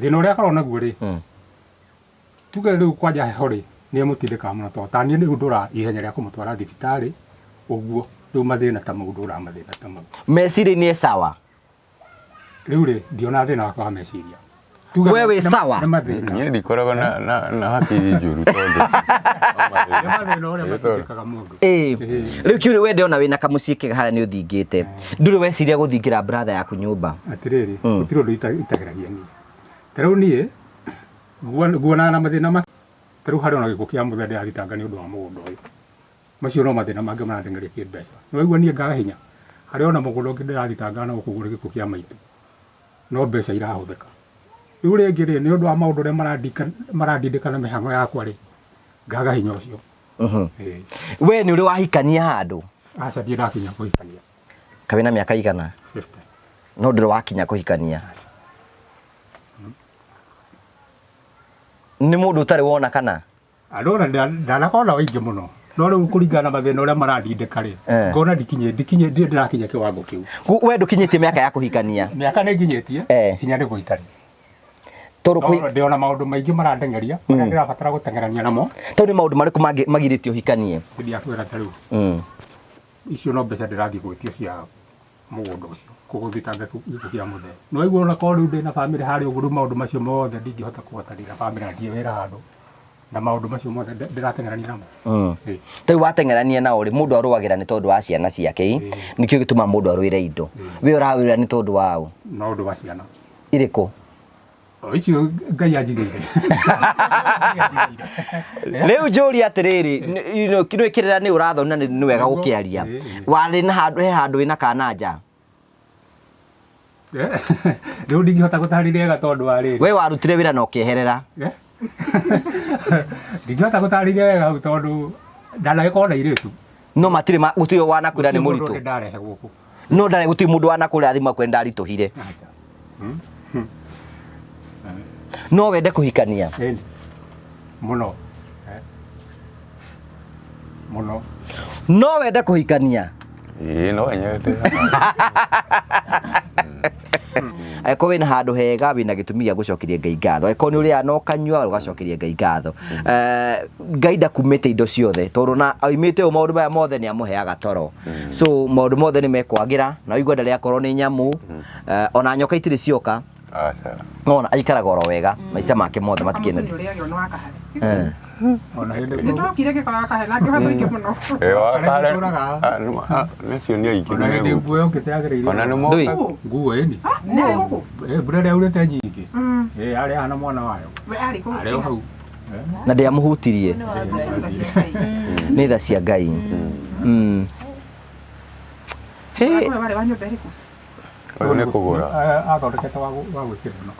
Thina uria korwo naguo ri tuge riu kwanja heho ri ni mutindika muno to tani ni ndura ihenya ria kumutwara thibitari uguo riu mathina ta maundu ura mathina ta mau meciri ni sawa riu ri ndiona thina wa kwa meciria wewe sawa ni ndikoragwo na hakiri njuru tondu mathina uria matindikaga mundu riu kiuri wende ona wina kamucii kega haria ni uthingite nduri weciria guthingira brother yaku nyumba atiriri gutiro ndu itagiragia ni riu nie guona na mathina ma riu hari ona gikuo kia muthende ya thitanga ni undu wa mugunda uyu macio no mathina mangi maratengeria kimbeca no igua nie ngaga hinya hari ona mugunda ungi ndirathitanga no kugura gikuo kia maitu no mbeca irahuthika riu ringi ri ni undu wa maundu ria marandindika na mihango yakwa ri ngaga hinya ucio we ni uri wahikania handu aca ndie ndakinya kuhikania kawina miaka igana 50 no ndiri wakinya kuhikania ni mundu utari wona kana andora ndanakona waingi muno no riu kuringana mathina uria marandindika ri ngona ndikinye ndirakinya kiwango kiu we ndukinyitie miaka ya kuhikania miaka ni nginyitie hinya ni guitari toru ndiona maundu maingi marandengeria maria ndirabatara gutengerania namo tondu maundu mariku magiritio hikanie ndiakwira tariu icio no mbeca ndirathi gwitio cia mugunda ucio kuguthitanga gikukia muthe no igua ona ko riu ndina family hari uguru maundu macio mothe ndingihota kuhotanira family ndie wira handu na maundu macio mothe ndiratengerania namo tau watengerania na uri mundu aruagira ni tondu wa ciana ciake nikio gituma mundu arwire indo we urawira ni tondu wao no undu wa ciana iriku icio ngai anjigire riu njuri atiriri kino ikirira ni urathona ni wega gukiaria wari na handu he handu wina kananja riu ndingihota gutariria wega tondu wa riri we warutire wira na ukieherera ndingihota gutariria wega tondu ndanagikona iritu no matire gutire wanakwira ni muritu ndarehe guku no ndare gutire mundu wanakwira thima kwenda rituhire no wende kuhikania muno no wende kuhikania no nyende ko wina handu hega wina gitumi gia gucokeria Ngai ngatho ko ni uri ano kanyua ugacokeria Ngai ngatho Ngai ndakumite indo ciothe tondu na aimite o maundu maya mothe ni amuheaga toro so maundu mothe ni mekwagira na igua ndari akorwo ni nyamu ona nyoka itiri cioka ona aikaraga oro wega maica make mothe matikena ona hindi ndokire gikora kahe na ngihotho ingi muno wakare nacio ni aingi ona hindi nguo yokite agiriire ona ni mo nguo ini ni guku burere urete nyingi ari hana mwana wayo we ari ku ari hau na ndiamuhutirie ni tha cia Ngai he wale wanyo beriku uyu ni kugura athondekete wa gwikira no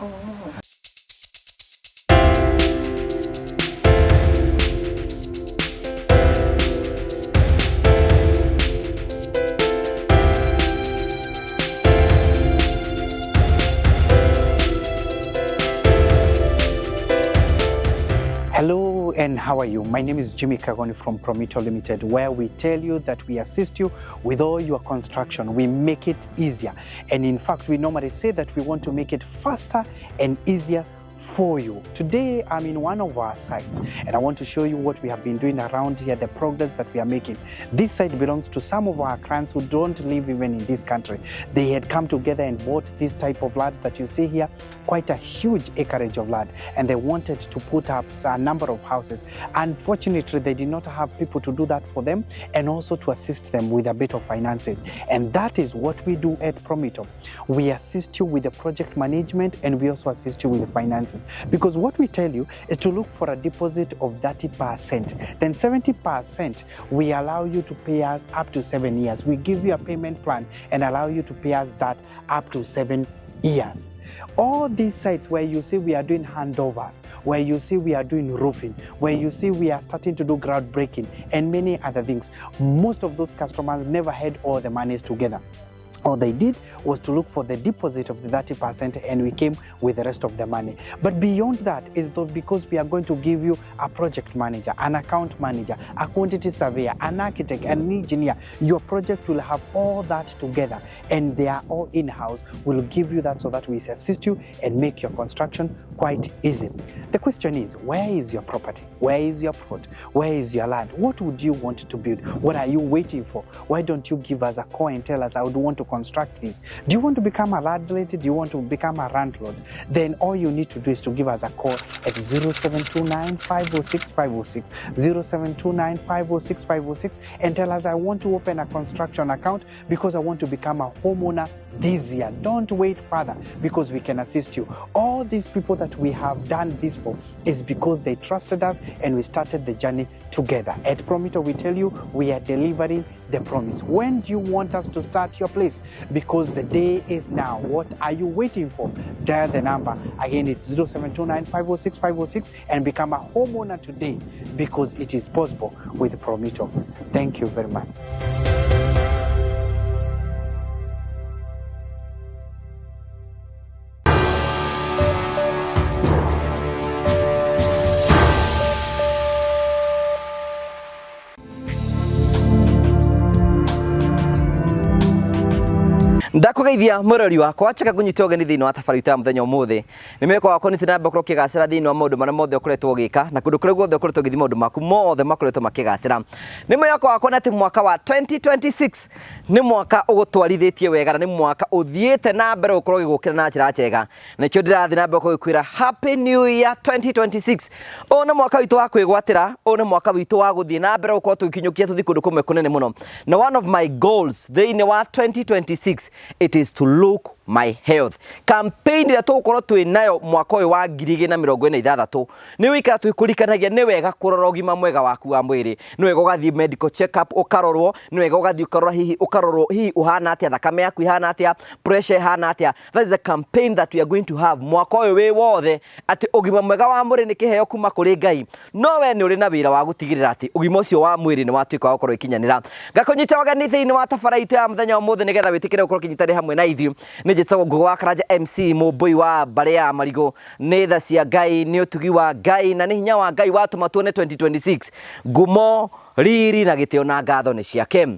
Hello and how are you? My name is Jimmy Kagoni from Promito Limited, where we tell you that we assist you with all your construction. We make it easier. And in fact, we normally say that we want to make it faster and easier for you. Today, I'm in one of our sites and I want to show you what we have been doing around here, the progress that we are making. This site belongs to some of our clients who don't live even in this country. They had come together and bought this type of land that you see here, quite a huge acreage of land, and they wanted to put up a number of houses. Unfortunately, they did not have people to do that for them and also to assist them with a bit of finances. And that is what we do at Promito. We assist you with the project management and we also assist you with the finances. Because what we tell you is to look for a deposit of 30%. Then 70% we allow you to pay us up to 7 years. We give you a payment plan and allow you to pay us that up to 7 years. All these sites where you see we are doing handovers, where you see we are doing roofing, where you see we are starting to do groundbreaking and many other things, most of those customers never had all the monies together. all they did was to look for the deposit of the 30% and we came with the rest of the money. But beyond that is that because we are going to give you a project manager, an account manager, a quantity surveyor, an architect, an engineer, your project will have all that together and they are all in-house. We'll give you that so that we assist you and make your construction quite easy. The question is, where is your property? Where is your plot? Where is your land? What would you want to build? What are you waiting for? Why don't you give us a call and tell us, I would want to construct this? Do you want to become a landlady? Do you want to become a landlord? Then all you need to do is to give us a call at 0729 506 506, 0729 506 506 and tell us, I want to open a construction account because I want to become a homeowner this year. Don't wait further because we can assist you. All these people that we have done this for is because they trusted us and we started the journey together. At Promito, we tell you we are delivering the promise. When do you want us to start your place? Because the day is now. What are you waiting for? Dial the number. Again, it's 0729 506 506 and become a homeowner today because it is possible with Promito. Thank you very much. Ndakugeithia murori wakwa chaka kunyita ogeni thini wa tabarita muthenya umuthi nimeko wakwa ni tinamba kro kigacira thini wa maundu maria mothe ukoretwo gika na kundu kure guothe ukoretwo githi maundu maku mothe makoretwo makigacira nimeko wakwa na ti mwaka wa 2026 ni mwaka ugutwarithitie wega na ni mwaka uthiete na mbere ukorwo gigukira na njira njega nikio ndirathi na mbere kugikwira happy new year 2026 ona mwaka witu wa kwigwatira ona mwaka witu wa guthie na mbere ukorwo tukinyukia tuthi kundu kumwe kunene muno na one of my goals thini wa 2026 it is to look my health. Campaign ira tukorwo twinayo mwaka uyu wa 2026 ni wikara twikurikanagia ni wega kurora ugima mwega waku wa mwiri ni wega ugathie medical check up ukarorwo ni wega ugathie ukarora hihi uhana atia thakame yaku ihana atia pressure ihana atia. That is a campaign that we are going to have mwaka uyu wi wothe ati ugima mwega wa mwiri ni kiheo kuma kuri Ngai no we ni uri na wira wa gutigirira ati ugima ucio wa mwiri ni watwika gukorwo ikinyanira ngakunyita wagani thiini wa tabaraitu ya muthenya umuthe nigetha witikire gukorwo kinyitari hamwe na ithiu ni jitagwo Ngugi wa Karanja MC Mubui wa Mbare ya Marigo ni tha cia Ngai ni utugi wa Ngai na ni hinya wa Ngai watuma tuone 2026 ngumo riri na gitio na ngatho ni ciake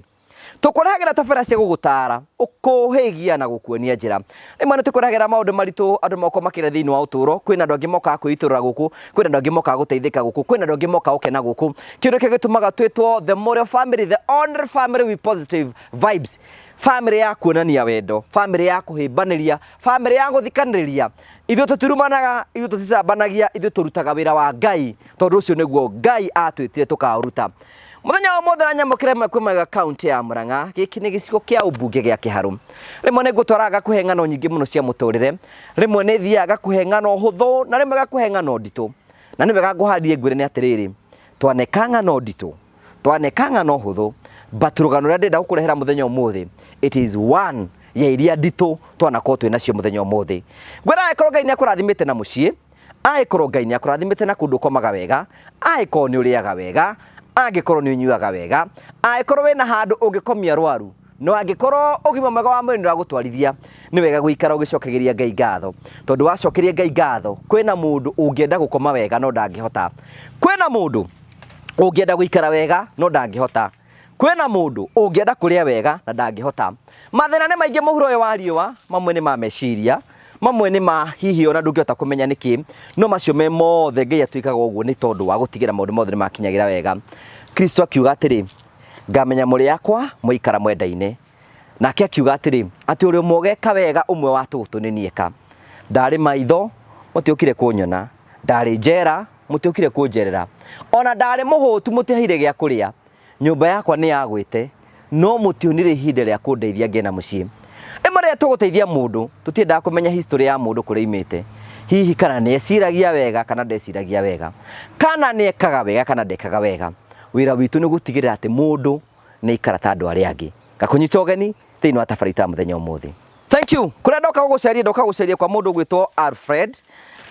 tukurehagera tabara cia gugutara ukuhigia na gukuonia njira imwe ni tukurehagera maundu maritu andu moko makire thiini wa uturo kwina andu angi moka kwiturura guku kwina andu angi moka guteithika guku kwina andu angi moka ukena guku kindu kigitumaga twitwo the Morio family, the only family with positive vibes, family ya kuonania wendo, family ya kuhimbaniria, family ya guthikaniria. Ithu tutirumanaga, ithu tuticambanagia, ithu turutaga wira wa Ngai tondu ucio niguo Ngai atwitire tukaruta. Muthenya wa mothe na nyamukire kwema county ya Murang'a giki ni gicigo kia ubunge gia Kiharu. Rimwe ni gutwaraga kuhengano nyingi muno cia muturire, rimwe ni thiaga kuhengano huthu na rimwe ga kuhengano nditu. Na ni wega nguharie ngwire ni atiriri twanekanga no nditu, twanekanga no huthu, baturugano ria ndenda gukurehera muthenya umuthi it is one ya iria nditu twanako twinacio muthenya umuthi. Ngwira ikorwo Ngai ni akurathimite na mucii, aikorwo Ngai ni akurathimite na kundu komaga wega, aikorwo ni uriaga wega, angikorwo ni unyuaga wega, aikorwo wina handu ungikomia rwaru, no angikorwo ugima mwega wa mwiri nduragutwarithia ni wega guikara ugicokagiria Ngai ngatho tondu wacokeria Ngai ngatho kwina mundu ungienda gukoma wega no ndangihota, kwina mundu ungienda guikara wega no ndangihota, kwina mundu ungienda kuria wega na ndangihota. Mathina ni maingi muhuro uyu wa riua, mamwe ni ma meciria, mamwe ni ma hihi ona ndungihota kumenya niki, no macio me mothe Ngai atwikaga uguo ni tondu wa gutigira maundu mothe ni makinyagira wega. Kristo akiuga atiri ngamenya muri yakwa muikara mwendaine, nake akiuga atiri ati uri mogeka wega umwe wa tutuninieka. Ndari maitho mutiukire kunyona, ndari njera mutiukire kunjerera, ona ndari muhutu mutihire gia kuria, nyumba yakwa ni yagwite no mutionire ihinda ria kundeithia ngena mucii. Imare tuguteithia mundu tutiendaga kumenya history ya mundu kuri imite, hihi kana ni eciragia wega kana ndeciragia wega, kana ni ekaga wega kana ndekaga wega. Wira witu ni gutigirira ati mundu ni ikara ta andu aria angi. Ngakunyita ugeni thiini wa tabarita muthenya umuthi. Thank you. Kuria ndoka guceria kwa mundu gwitwo Alfred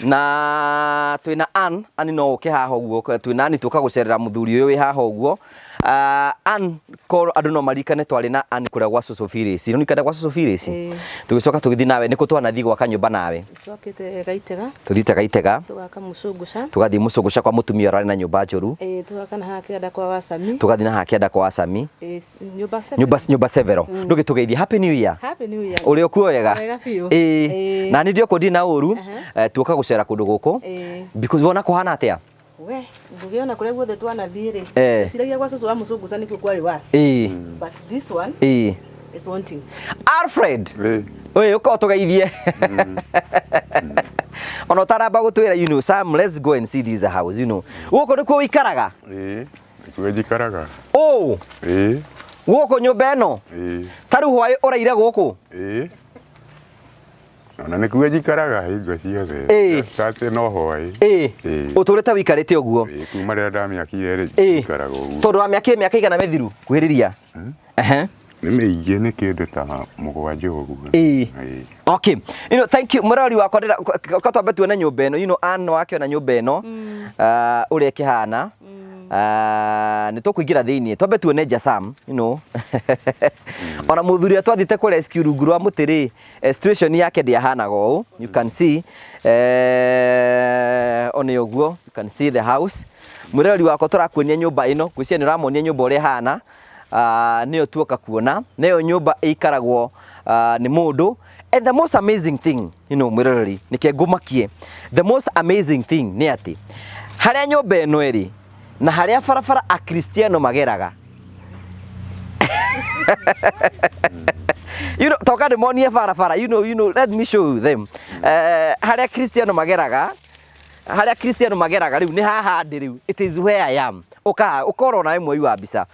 na twina Ann no uke haha uguo, twina Ann tuka gucerera muthuri uyu wi haha uguo. An ko andu no marikane twari na An kuria gwa Social Village no ikada gwa Social Village tugicoka tugithi nawe niko twanathi gwa kanyumba nawe twakite Gaitega tuthite Gaitega tugaka Mucungusha tugathi Mucungusha kwa mutumia urari na nyumba njuru tugaka na hakienda kwa Wasami tugathi na hakienda kwa Wasami nyumba severo ndugi tugeithia happy new year uri okuoyega na ni ndio kundi na uru tuoka gucera kundu guku because wona kuhana atia we ndugiona kule guothe twanathire siragia gwa Cucu wa Mucungusha nikuo kwari wasi but this one is wanting Alfred oye uko tugeithie ono taramba gutwira Sam let's go and see this house guko nikuo wikaraga twejikaraga guko nyumba eno taru hwai uraire guku na nikuo jikaraga hingo ciothe tate no hwai uturite wikarite uguo kuma rĩa ndamiakire jikaraga uguo tondu wa miaka igana mithiru kuhiriria ni meige ni kindu ta mugwanja uguo okay thank you murori wakwa ko twambe tuone nyumba eno Ann wake na nyumba eno uria kihana ni tukuingira thiini twambe tuone Sam ona muthuri atwathite ku rescue rungu rwa mutiri situation yake ndiahanaga uu you can see one uguo you can see the house murori wakwa turakuonia nyumba ino gwiciria ni ramonia nyumba uria hana niyo tuoka kuona nayo nyumba ikaragwo ni mundu and the most amazing thing murori nike ngumakie the most amazing thing ni ati haria nyumba eno eri na haria farafara a Cristiano mageraga toka demonie farafara let me show you them haria Cristiano mageraga riu ni haha ndi riu it is where I am ukoro na imwe wa mbica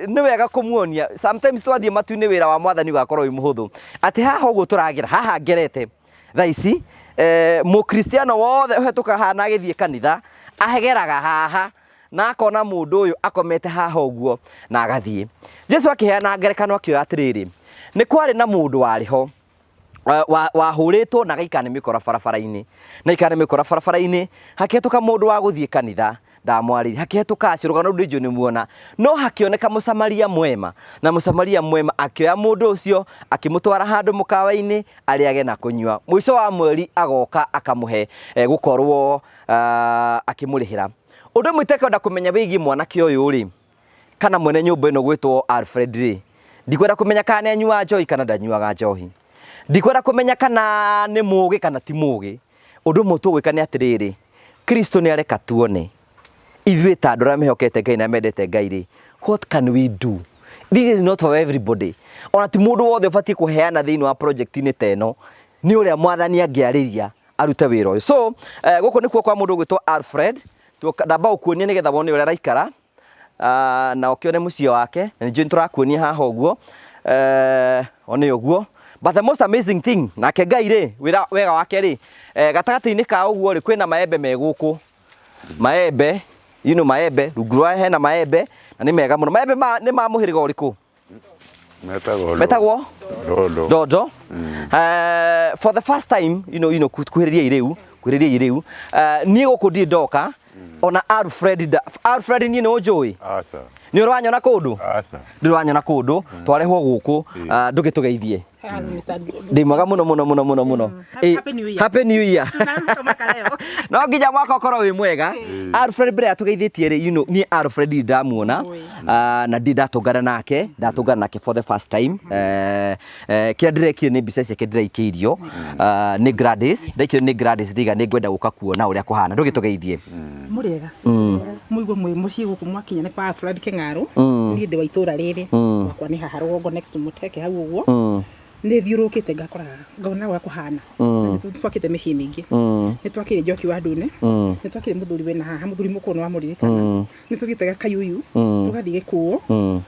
ni wega kumuonia sometimes twathie matu-ini wira wa mwathani ugakorwo wi muhuthu ati haha uguo turagira haha ngerete thaici mu Cristiano wothe uhetuka haha na agithie kanitha ahegeraga haha na akona mundu uyu akomete haha uguo na agathie Jesu akiheana ngerekano akioya atiriri ni kwari na mundu wariho wahuritwo na gaikane mikora barabara-ini na ikane mikora barabara-ini haketuka mundu wa guthie kanitha ndamwariri haketuka acirugano ndijo ni muona no hakioneka musamaria mwema na musamaria mwema akioya mundu ucio akimutwara handu mukawa-ini ariage na kunywa mwico wa mweri agoka akamuhe gukorwo akimurihira undu mwiteke nda kumenya wigi mwanake uyu ri kana mwene nyumba ino gwitwo Alfred ri ndikwenda kumenya kana anyua njohi kana ndanyuaga njohi ndikwenda kumenya kana ni mugi kana ti mugi undu mutu gwikane atiriri Kristo ni areka tuone ithuĩ ta andũ arĩa mehokete Ngai na mendete Ngai ri what can we do this is not for everybody ona ti mũndũ wothe ũbatiĩ kũheana thĩinĩ wa project-inĩ ta ĩno nĩ ũrĩa mwathani angĩarĩria arute wĩra ũyũ so gũkũ nĩkuo kwa mũndũ ũgwĩtwo Alfred ndamba gũkuonia nĩgetha wone ũrĩa araikara na ũkĩone mũciĩ wake na nĩnjũĩ nĩtũrakuonia haha ũguo one ũguo but the most amazing thing nake Ngai rĩ wega wake rĩ gatagatĩ-inĩ ka ũguo rĩ kwĩna maembe me gũkũ maembe maembe rungu rwa hena maembe na ni mega muno maembe ni ma muhiriga uriku metagwo dodo for the first time kuhiriria iriu ni guku ndi ndoka ona Alfred ni unjui ni uranyona kundu ndiranyona kundu twarehwo guku ndugitugeithie ndi mwega muno happy new year no nginya mwaka ukorwo wi mwega Alfred mbere atugeithĩtie ri ni Alfred ndamuona na ndatungana nake for the first time kĩrĩa ndĩrekire nĩ mbica ciake ndĩraikĩirio nĩ Gladys ndiga nĩ ngwenda gũka kuona ũrĩa kũhana ndũgĩtũgeithie muriega muigwo mwi muciĩ gũkũ mwakinya nĩ kwa Alfred Kĩng'aru niĩ ndĩ wa itũra rĩrĩ wakwa nĩ haha rũgongo next to Muteke hau ũguo nĩ thiũrũkĩte ngakora ngona ũrĩa kũhana twakĩte mĩciĩ mĩingĩ nĩ twakĩrĩ Njoki wa Ndune nĩ twakĩrĩ mũthuri wĩna haha mũthuri mũkũrũ wa mũririkana nĩ tũgĩte Gakayuyu tũgathiĩ Gĩkũũ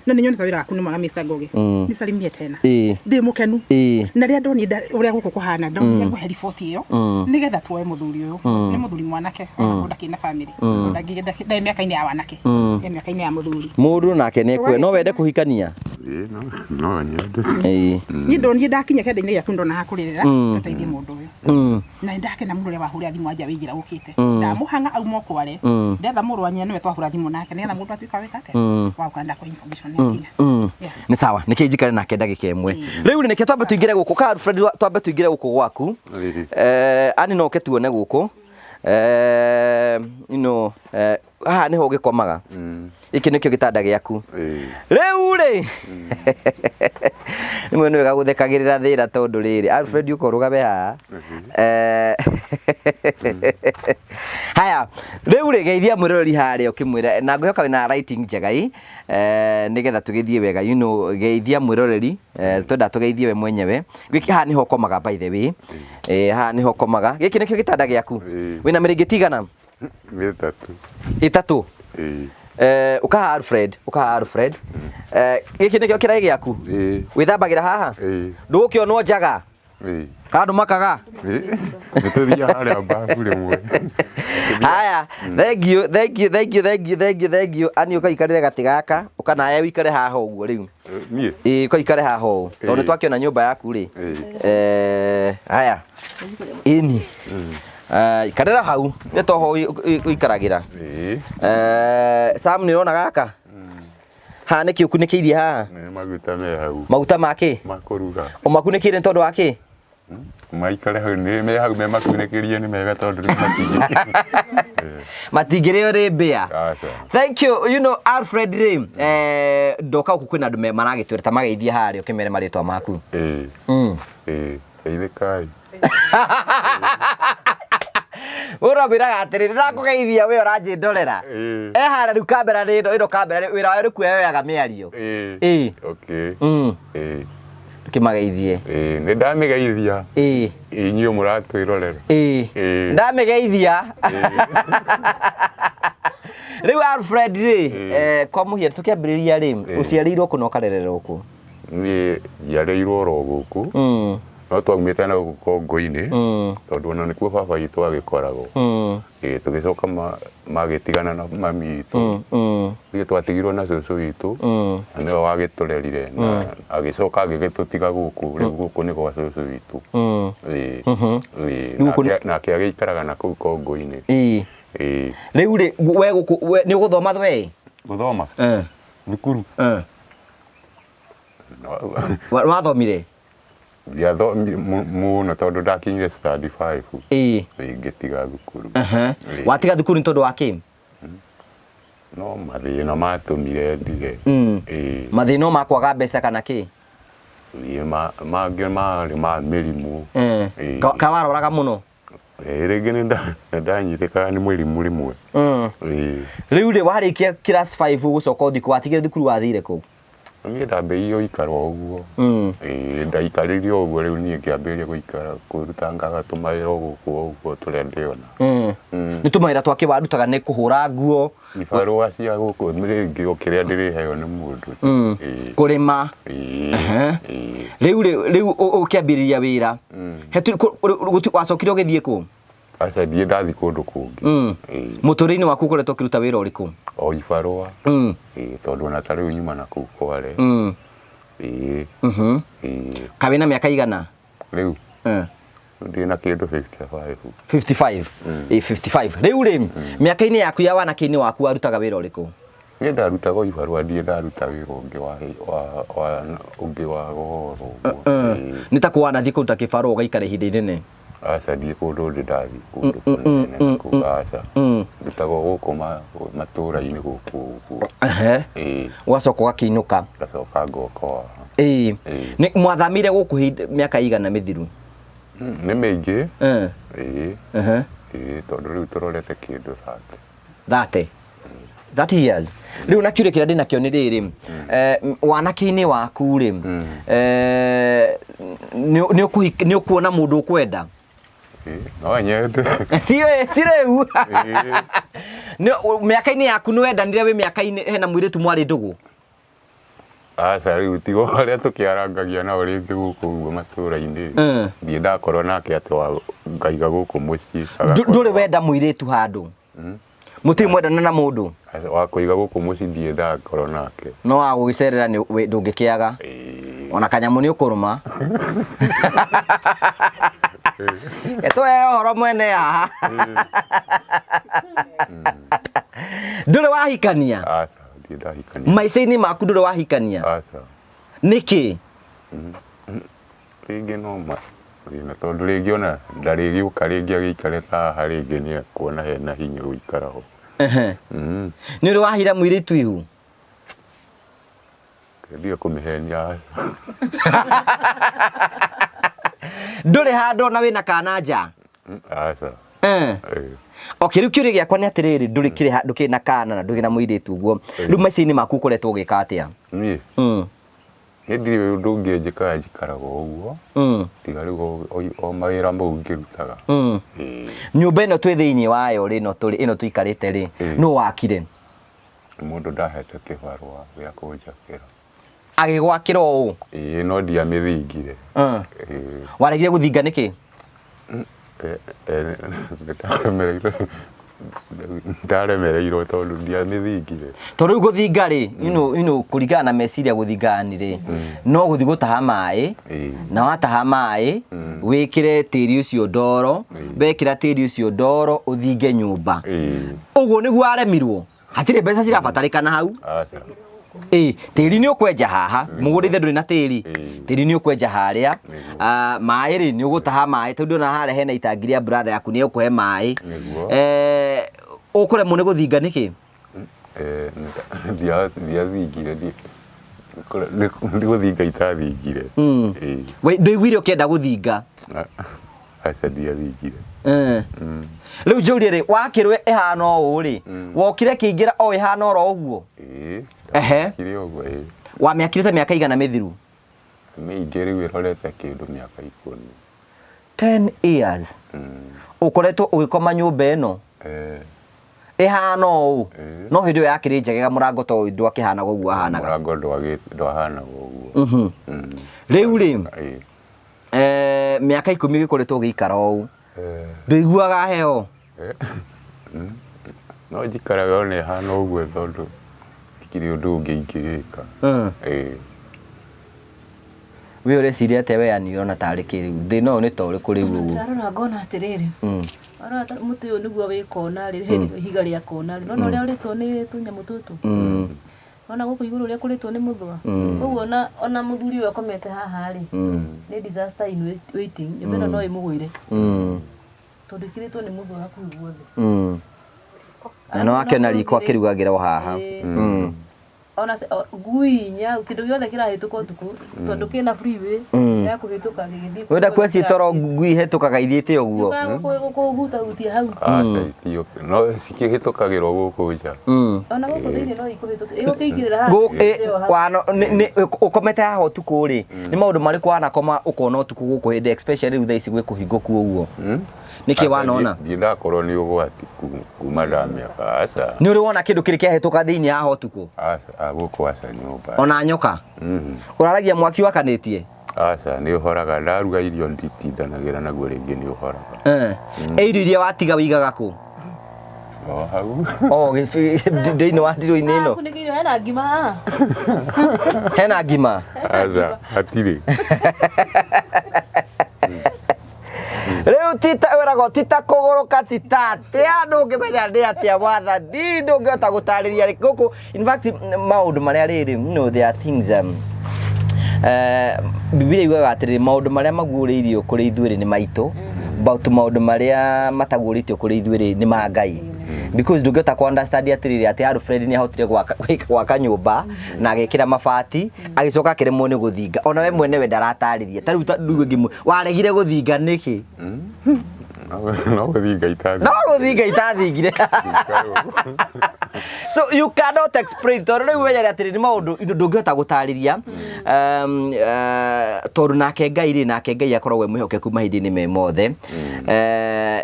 na nĩ nyonete wĩra waku nĩ mwega Mr. Ngoge nĩ salimie tena ndĩ mũkenu na rĩrĩa ndonire ũrĩa gũkũ kũhana ndonire kũhe riboti ĩyo nĩgetha tuoe mũthuri ũyũ nĩ mũthuri mwanake ndakĩna family ndagĩgenda mĩaka-inĩ ya wanake mĩaka-inĩ ya mũthuri mũndũ nake nĩ ekwe no wende kũhikania no nyende ni ndonire ndakinya kenda-inĩ yaku ndona hakuririra ngateithia mundu uyu na ndakena mundu uria wahurira thimu anja wigira ukite ndamuhanga au moko wale ndetha muru wanya niwe twahura thimu nake nigetha mundu atuika wikake waukanda kwa information yakinya ni sawa niki njikare nake ndagika imwe riu niki twambe tuingire guku ka Alfred twambe tuingire guku gwaku ani no ke tuone guku haha niho gikomaga iki nikio gitanda giaku riu ri nimwe niwe gaguthekagirira thira tondu riri Alfred uko rugabe haha haya riu ri geithia mwirori haria ukimwira na ngwihoka wina writing njegai nigetha tugithie wega geithia mwiroreri twenda tugeithie we mwenyewe gwiki haha niho komaga by the way haha niho komaga giki nikio gitanda giaku wina miringiti igana itatu ukaha Alfred giki nikio kirai giaku withambagira haha ndugukionwo njaga kandu makaga nituthia haria mbafu rimwe haya thank you ani ukaikarire gati gaka ukanaye wikare haha uguo riu ukaikare haha uguo tondu twakiona nyumba yaku ri haya ini ikarira hau ni toho uikaragira Sam ni rona gaka ha niki ukunikiirie haha maguta me hau maguta make makuruga umakunikire tondu wake maikare hau ni me hau me makunikirie ni mega tondu matingire ri mbia thank you Alfred ri ndoka guku kwina andu maragitwira ta mageithie haria ukimere maritwa maku eithikai urabiraga atiriri ndakugeithia we uranjindorera hara riu kamera ino kamera wira wayo rikuoya weaga miario okay tukimageithie ni ndamigeithia inyuĩ mũratwĩrorera ndamigeithia riu Alfred ri kwa muhiano tukiambiriria ri uciarirwo kuno ukarererwo ku niĩ njiarĩirwo oro gũkũ no twaumĩte na gũkũ Kongo-inĩ tondũ ona nĩkuo baba witũ agĩkoragwo tũgĩcoka magĩtigana na mami witũ ithuĩ twatigirwo na cũcũ witũ na nĩwe wagĩtũrerire na agĩcoka agĩgĩtũtiga gũkũ rĩu gũkũ nĩ gwa cũcũ witũ nake agĩikaraga na kũu Kongo-inĩ rĩu rĩ we gũkũ nĩ ũgũthoma we gũthoma thukuru wathomire mũno tondũ ndakinyire standard 5 ngĩtiga thukuru watiga thukuru nĩ tondũ wa kĩ no mathĩna matũmire ndige mathĩna ma kwaga mbeca kana kĩ mangĩ marĩ ma mĩrimũ ka waroraga mũno rĩngĩ nĩndanyitĩkaga nĩ mũrimũ rĩmwe rĩu rĩ warĩkia class 5 gũcoka ũthikũ watigire thukuru wathire kũ niĩ ndambĩrĩirie gũikara ũguo ndaikarĩire ũguo rĩu niĩ ngĩambĩrĩria gũikara kũruta ngagatũmawĩra gũkũ ũguo tũrĩa ndĩona nĩ tũmawĩra twake warutaga nĩ kũhũra nguo ibarũa cia gũkũ rĩngĩ o kĩrĩa ndĩrĩheo nĩ mũndũ kũrĩma rĩu ũkĩambĩrĩria wĩra wacokire ũgĩthiĩ kũ aca ndiĩ ndathi kũndũ kũngĩ mũtũrĩre-inĩ waku ũkoretwo ũkĩruta wĩra ũrĩkũ o ibarũa tondũ ona ta rĩu nyuma na kũu Kware ka wĩna mĩaka igana rĩu ndĩ na kĩndũ 55 rĩu rĩ mĩaka-inĩ yaku ya wanake-inĩ waku warutaga wĩra ũrĩkũ niĩ ndarutaga ibarũa ndiĩ ndaruta wĩra ũngĩ wa goro nĩ ta kũwanathiĩ kũruta kĩbarũa ũgaikara ihinda inene aca ndiĩ kũndũ ndĩ ndathi kũndũ kũnene kũu aca ndutaga gũkũ matũũra-inĩ gũkũ ũguo ũgacoka ũgakĩinũka ngacoka ngoka mwathamire gũkũ mĩaka igana mĩthiru nĩ mĩingĩ tondũ rĩu tũrorete kĩndũ 30 years rĩu na kĩũria kĩrĩa ndĩnakĩo nĩ rĩrĩ wanake-inĩ waku rĩ nĩ ũkuona mũndũ ũkwenda no nyende ti rĩu mĩaka-inĩ yaku nĩ wendanire wĩ mĩaka-inĩ hena mũirĩtu mwarĩ ndũgũ aca rĩu tigo arĩa tũkĩarangagia nao rĩngĩ gũkũ ũguo matũũra-inĩ ndiĩ ndakorwo nake atĩ ngaiga gũkũ mũciĩ ndũrĩ wenda mũirĩtu handũ muti mwendana na mundu wa kuiga guku mucindie nda ngoro nake no wa gugicerera ni ndungikiaga ona kanyamu ni ukuruma eto horo mwene haha ndure wahikania asa ndahikania maica-inĩ maku ndure wahikania asa niki ringi no ma na tondu ringi ona ndarigi ukaringi agikare ta haringi ni kuona hena hinya uikaraho ni uri wahira mwiritu ihu ndio kumihenia ndure hando na wina kana nja asa okay riu kiuri giakwa ni atiriri nduri kire handu kina kana na nduri na mwiritu uguo riu maica-inĩ maku koretwo ugika atia ni ndiri undu ngijika njikaraga uguo tiga riu o mawira mau ngirutaga nyumba ino twi thiini wayo rino turi ino tuikarite ri no wakire mundu ndahete kibarua gya kunjakira agigwakira uu no ndia mithingire waregire guthinga niki ndaremereirwo tondu ndia mithingire tondu riu guthinga ri kuringana na meciria guthingani ri no guthi gutaha mai na wataha mai wikire tiri ucio ndoro bekira tiri ucio ndoro uthinge nyumba uguo niguo aremirwo hatire mbeca cirabatarikana hau tiri ni ukwenja haha mugurithie nduri na tiri tiri ni ukwenja haria mai ri ni ugutaha mai tondu na haria hena itangi ria brother yaku ni ukuhe mai ukure mune guthinga niki dia thingire ndi guthinga itathingire we nduiguire ukienda guthinga aca dia thingire riu njuri ri wakirwe ihana uu ri wokire kiingira o ihana oro uguo kiri uguo wa miakire miaka igana mithiru mingi riu irorete kindu miaka 10 years ukoretwo ugikoma nyumba ino ihana uu no hindi yakiri njegega murango to ndu akihana guguo ahanaga murango ndwahana guguo riu ri miaka 10 gikoretwo ugikara uu nduiguaga heo no njikaraga ona ihana uguo tondu kiri undu ungi ingigika we ureciria ate we ani ona tari kiriu thina uyu ni ta uri kuri uguo ndarora ngona atiriri ara muti uyu niguo wikona ri higa ria kona ri nona uria uritwo ni tunyamu tutu ona guku iguru ria kuritwo ni muthwa uguo ona muthuri we akomete haha ri ni disaster in waiting nyumba no imugwire tondu kiritwo ni muthwa ku guothe na no akena riko akirugagira o haha ona guinya kindu giothe kirahituka utuku tondu kina freeway ya kuhituka gigithii wenda kweci toro ngui hitukaga ithiite uguo gukuhuta hutia hau aca no cikihitukagira guku nja ona guku thiini no ikuhituka igukigirira haha wano ukomete haha utuku ri ni maundu mariku wanakoma ukona utuku guku hindi especially riu thaici gwi kuhinguku uguo niki wanona ndakorwo ni ugwati kuma ndamiaka aca ni uri wona kindu kiri kihituka thiini haha utuku aca guku aca nyumba ona nyoka uraragia mwaki wakanitie aca ni uhoraga ndaruga irio nditindanagira naguo ringi ni uhoraga irio iria watiga wigaga ku hau ndiini wa ndiru-ini ino hena ngima hena ngima aca hatiri riu tita werago tita kuguruka tita te andu ngimenya ndi atia watha ndi ndungihota gutariria ri guku in fact maundu maria riri there are things Biblia iugaga atiri maundu maria maguuriirio kuri ithuiri ni maitu about maundu maria mataguuritio kuri ithuiri ni ma Ngai because ndungihota ku understand atiriri ati Alfred ni ahotire gwaka nyumba na agikira mabati agicoka akiremwo ni guthinga ona we mwene we ndarataririe tariu ndugu waregire guthinga niki no guthinga itathingire so you cannot explain tondu riu wenya atiri ni maundu ndungihota gutariria tondu nake Ngai ri nake Ngai akoragwo mwihokeku mahindi-ini me mothe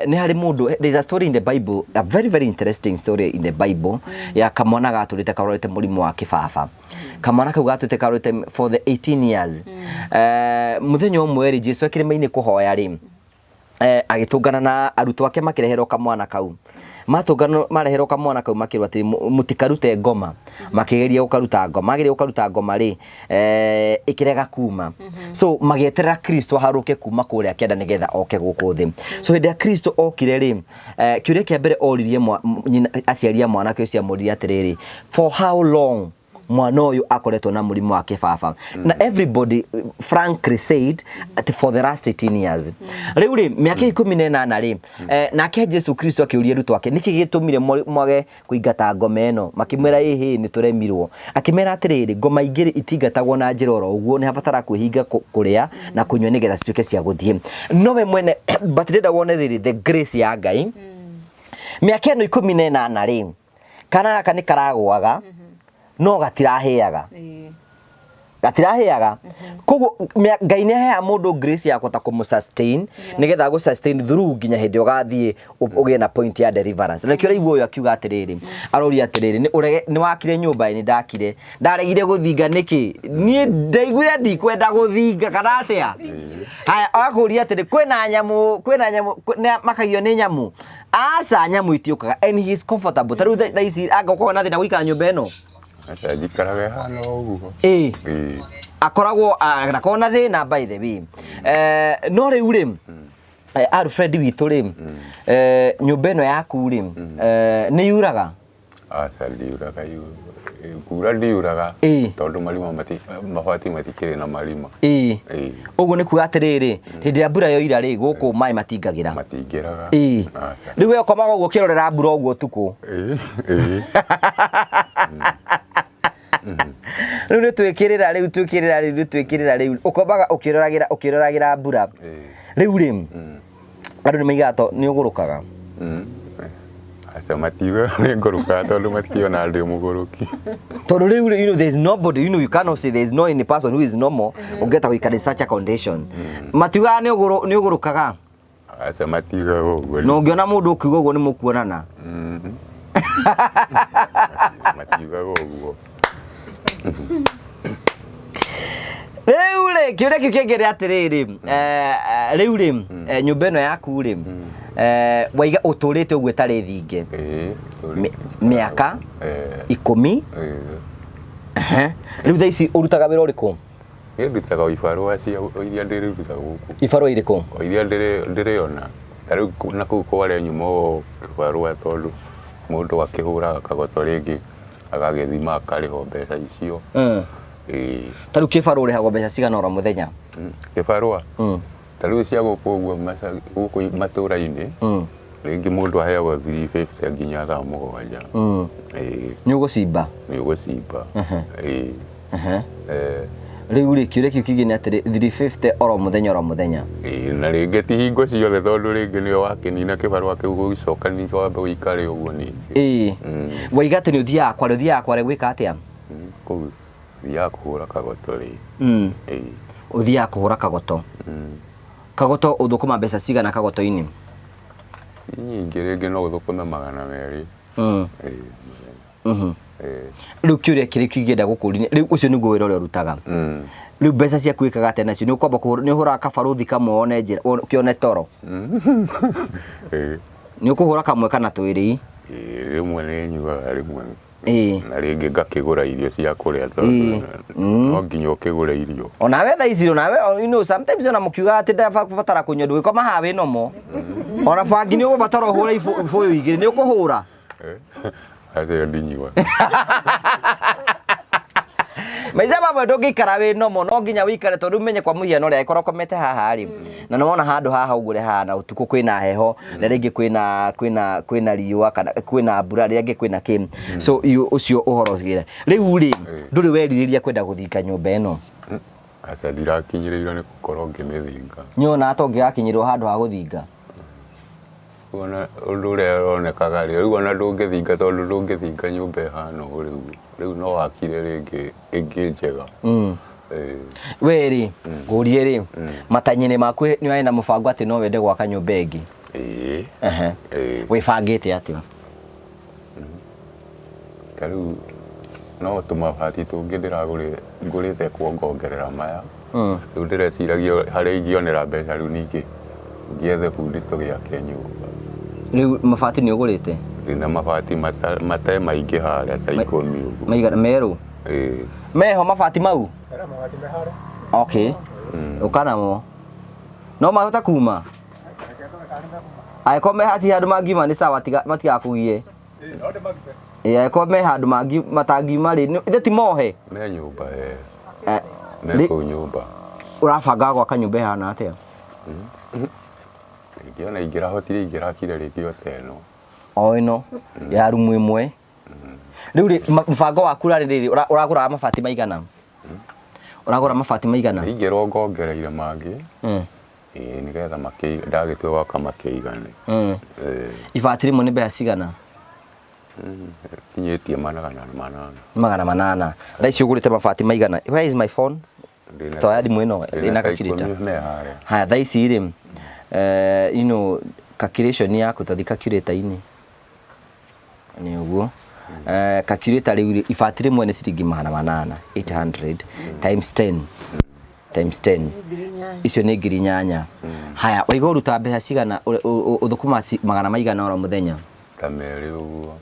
ni hari mundu there is a story in the Bible, a very very interesting story in the Bible ya kamwana gaturite karorete murimu wa kibaba kamwana kau gaturite karorete for the 18 years muthenya umwe ri Jesu akirima-ini kuhoya ri agitungana na arutwo ake makireherwo kamwana kau matungano marehero kamwana kau makirwa ati mutikarute ngoma makigeria ukaruta ngoma magiria ukaruta ngoma ri ikirega kuma so magieterera Kristo haruke kuma kuria kienda nigetha oke guku thi so hinde Kristo okire ri kiuria kia mbere oririe aciaria mwana ke cia muriria atiriri for how long mwana uyu akoretwo na murimu wa kibaba na everybody frankly said for the last 18 years riu ri miaka 18 ri nake Jesu Kristo akiuria ruto ake niki gitumire mwage kuingata ngoma eno makimwera ihi ni turemirwo akimera atiriri ngoma ingiri itingatagwo na njiroro uguo ni habatara kwihinga kuria na kunywa nigetha cituike cia guthie nowe mwene but ndenda wone riri the grace ya Ngai miaka eno 18 ri kana gaka ni karagwaga no gatiraheaga koguo Ngai nĩaheaga mũndũ grace ya kota kũmũsustain nigetha go sustain through nginya hĩndĩ ũgathie ũgĩe na point ya deliverance rekio rĩu ũyũ akiuga atiriri arori atiriri nĩ wakire nyũmba ni ndakire ndaregire gũthinga nĩkĩ niĩ ndaiguire ndikwenda gũthinga kana atĩa haya akũria atiri kwĩna nyamũ makagio nĩ nyamũ aca nyamũ itiũkaga and he is comfortable tarĩu thaa ici angĩkorwo na thĩna gũikara nyũmba ĩno acha jikaraga hano uguo akoragwo akona thina by the way no riu ri Alfred witu ri nyumba ino yaku ri ni yuraga acha ndiuraga kura ndiuraga tondu marima mabati matikire na marima uguo ni kuga atiriri hindi ya mbura yoira ri guku mai matingagira riu we komaga uguo kirorera mbura uguo tuku riu ni twikirira riu ukombaga ukiroragira mbura riu ri andu ni maigato ni ugurukaga acha matiga ni nguruka tondu matikiona ndi muguruki tondu riu you know there is nobody you cannot say there is no any person who is normal ungeta guikara in such a condition matiga ni ugurukaga acha matiga uguo no ngiona mundu ukiuga uguo ni mukuonana matiga uguo riu ri kiuria kiu kingire atiriri riu ri nyumba ino yaku ri waiga uturite uguo tari thinge miaka 10 riu thaa ici urutaga wira uriku ndutaga ibarua cia iria ndirutaga guku ibarua iriku iria ndiriona tariu na kuu kware nyumo kibarua tondu mundu akihura kagoto ringi agagithima akariho mbeca icio tariu kibarua urihagwo mbeca cigana ora muthenya kibarua tariu cia guku uguo guku matura-ini ringi mundu aheagwo 350 nginya 7 ni ugucimba riu ri kiuria kiu kingi ni atiri 350 oro muthenya na ringi ti hingo ciothe tondu ringi nio wakinina kibarua kiu gugicoka ni wambe uikare uguo ni waiga ati ni uthiaga kware gwika atia kuu ya kuhura kagoto ri uthiaga kuhura kagoto kagoto uthukuma mbeca cigana kagoto-ini nyingi ringi no uthukume 200 riu kiuria kiri kigenda gukurini riu ucio niguo wira uria urutaga riu mbeca cia kwikaga tena nacio ni ukwamba ni uhura kabaruthi kamwe one njira kione toro ni ukuhura kamwe kana twiri rimwe ni nyuaga rimwe na ringi ngakigura irio cia kuria tondu no nginya ukigure irio ona we thaa ici nawe you know sometimes ona mukiuga ati ndabatara kunywa ndwi koma hawe no mo ona bangi ni ugubatara uhura ifoyo igiri ni ukuhura ayo ndinywa maiza baba ndungikara we no mo no nginya wikare tondu menye kwa muhiano ria ikorokomete haha ari na no wona handu haha ugure haha na utuku kwina heho na ringi kwina riua kana kwina mbura ringi kwina kim so ucio uhoro cigire riu ri nduri weririria kwenda guthinga nyumba eno aca ndirakinyirirwo ni gukorwo ngimithinga nyona atongigakinyirwo handu ha guthinga ona undu uria uronekaga riu ona ndungithinga tondu ndungithinga nyumba ihana riu no wakire ringi ingi njega weri ngurie ri matanyini maku ni wena mubango ati no wende gwaka nyumba ingi wibangite atia tariu no tumabati tungi ndiragurite kuongerera maya riu ndireciragia haria ingionera mbeca riu ningi ngiethe bundi tugiake nyumba riu mabati ni ugurite ndina mabati mate maingĩ harĩa ta 10 ũguo. Maigana meru? Meho mabati mau? Era mabati mehare. Okay. Ukanamo. No mahota kuma? Aiko me hati handu mangima ni sawa matigakugie. Ode magbe. Aiko me handu mangi matangima ri ithe ti mohe. Me nyũmba me kũu nyũmba. Urabanga gwaka nyũmba hana atia? Ngiona ingĩrahotire ingĩrakire rĩngĩ oteno. O ino ya rumu imwe. Rĩu mbango waku rarĩ ũragũra mabati maigana? Uragũra mabati maigana? Ingĩrwo ngongereire mangĩ. Nigetha ndagĩtua gwaka makĩigane. Ibati rĩmwe nĩ mbeca cigana? Kinyĩtie 800. 800. Thaa ici ũgũrĩte mabati maigana? Where is my phone? Toya thimũ ĩno ĩna calculator. Haya thaa ici rĩ you know calculation yaku tathi calculator-inĩ. Nĩ ũguo. Calculator rĩu ibati rĩmwe nĩ ciringi 800 times 10 times 10 icio nĩ 8,000. Haya waiga ũruta mbeca cigana ũthũkũma 100 maigana oro mũthenya? Ta merĩ ũguo.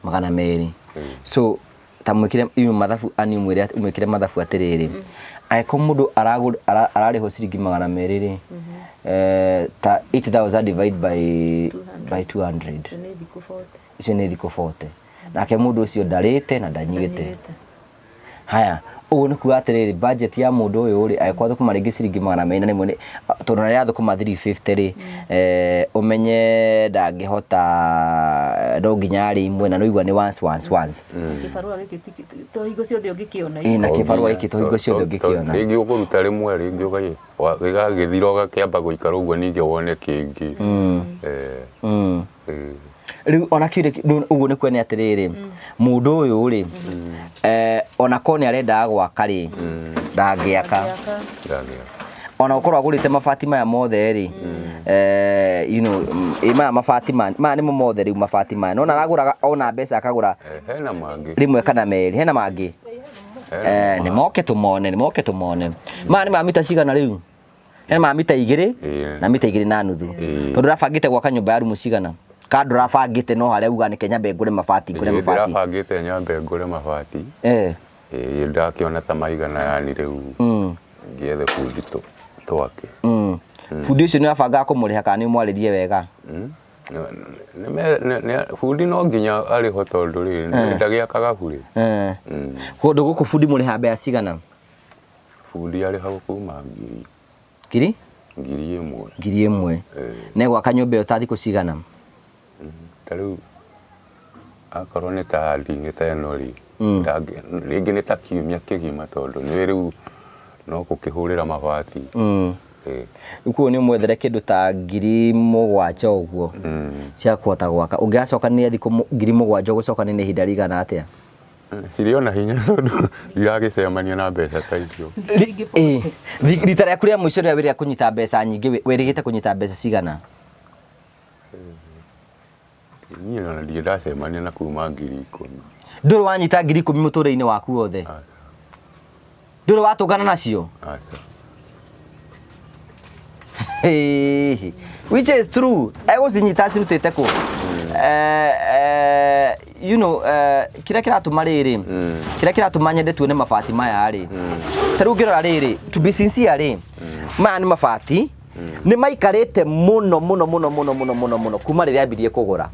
200. So ta mwĩkire mathabu ani mwĩkire mathabu atĩrĩrĩ aiko mũndũ ararĩho ciringi 200 ta 8,000 divide by 200 icio nĩ thikũ 40 nake mũndũ ũcio ndarĩte na ndanyuĩte. Haya ũguo nĩ kuga atĩrĩrĩ budget ya mũndũ ũyũ rĩ aiko thũkũma rĩngĩ ciringi 400 rĩmwe tondũ narĩa thũkũma 350 rĩ ũmenye ndangĩhota no nginya rĩ imwe na no igua nĩ once. Kibarua gĩkĩ to hingo ciothe ũngĩkĩona. Na kibarua gĩkĩ to hingo ciothe ũngĩkĩona. Rĩngĩ ũkũruta rĩmwe rĩngĩ gĩgagĩthira ũgakĩamba gũikara ũguo ningĩ wone kĩngĩ. Rĩu ona kĩrĩ ũguo nĩ kuona atĩrĩrĩ mũndũ ũyũ rĩ ona ko nĩ arenda gwaka rĩ ndangĩaka. Ona ũkorwo agũrĩte mabati maya mothe rĩ you know maya mabati maya nĩmo mothe rĩu mabati maya no aragũraga ona mbeca akagũra hena mangĩ rĩmwe kana merĩ hena mangĩ nĩ moke tũmone maya nĩ ma mita cigana rĩu? Hena ma mita 2 na mita 2.5 tondũ ũrabangĩte gwaka nyũmba ya rumu cigana? Kandu rafangite no harĩa uga nĩ Kenya ngũre mabati rafangite nyambe ngũre mabati ndakĩona ta maigana yani rĩu ngĩethe bundi twake. Bundi ũcio nĩ arabanga kũmũrĩha kana nĩ mwarĩrie wega? Bundi no nginya arĩho tondũ rĩ ndagĩakaga bure. Kũndũ gũkũ bundi mũrĩha mbeca cigana? Bundi arĩha kuma 1,000 na gwaka nyũmba ĩyo ta thikũ cigana? Tarĩu akorwo nĩ ta ndingĩte ĩno rĩ rĩngĩ nĩ ta kiumia kĩgima tondũ nĩ rĩu no gũkĩhũrĩra mabati. Ũguo nĩ mwethere kĩndũ ta 7,000 ũguo cia kũhota gwaka. Ũngĩacokanĩria thikũ 7,000 ũgũcokanĩria nĩ ihinda rĩigana atĩa? Siriona hinya tondũ ndiragĩcemania na mbeca ta icio. Rita rĩaku rĩa mũico rĩrĩa wĩrĩa kũnyita mbeca nyingĩ wĩrĩgĩte kũnyita mbeca cigana? Niĩ ona ndirĩ ndacemania na kuma 10,000. Ndũrĩ wanyita 10,000 mũtũrĩre-inĩ waku wothe? Ndũrĩ watũngana nacio? Which is true. Egũcinyita cirutĩte kũ? You know kĩrĩa kĩratũma rĩrĩ kĩrĩa kĩratũma nyende tuone mabati maya rĩ ta rĩu ngĩrora rĩrĩ to be sincere rĩ maya nĩ mabati nĩ maikarĩte mũno kuma rĩrĩa ambirie kũgũra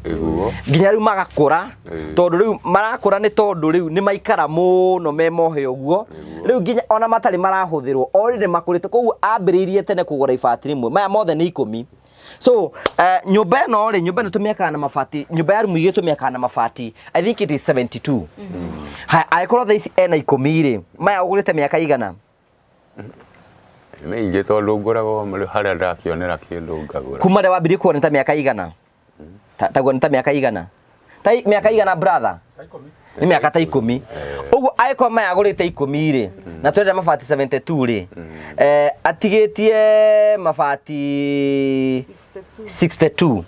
nginya rĩu magakũra tondũ rĩu marakũra nĩ tondũ rĩu nĩ maikara mũno me mohe ũguo rĩu nginya ona matarĩ marahũthĩrwo already makũrĩte koguo ambĩrĩirie tene kũgũra ibati rĩmwe maya mothe nĩ 10. So nyũmba ĩno tũmĩakaga na mabati nyũmba ya rumu igĩrĩ tũmĩakaga na mabati I think it is 72. Agĩkorwo thaa ici ena 10 rĩ maya ũgũrĩte mĩaka igana? Nĩ tondũ ngũraga harĩa ndakĩonera kĩndũ ngagũra. Kuma rĩrĩa wambirie kuona ta mĩaka igana? Taguo nĩ ta mĩaka igana? Ta mĩaka igana brother? Nĩ mĩaka ta 10. Ũguo agĩkorwo maya agũrĩte 10 rĩ na twenda mabati 72 rĩ atigĩtie mabati 62.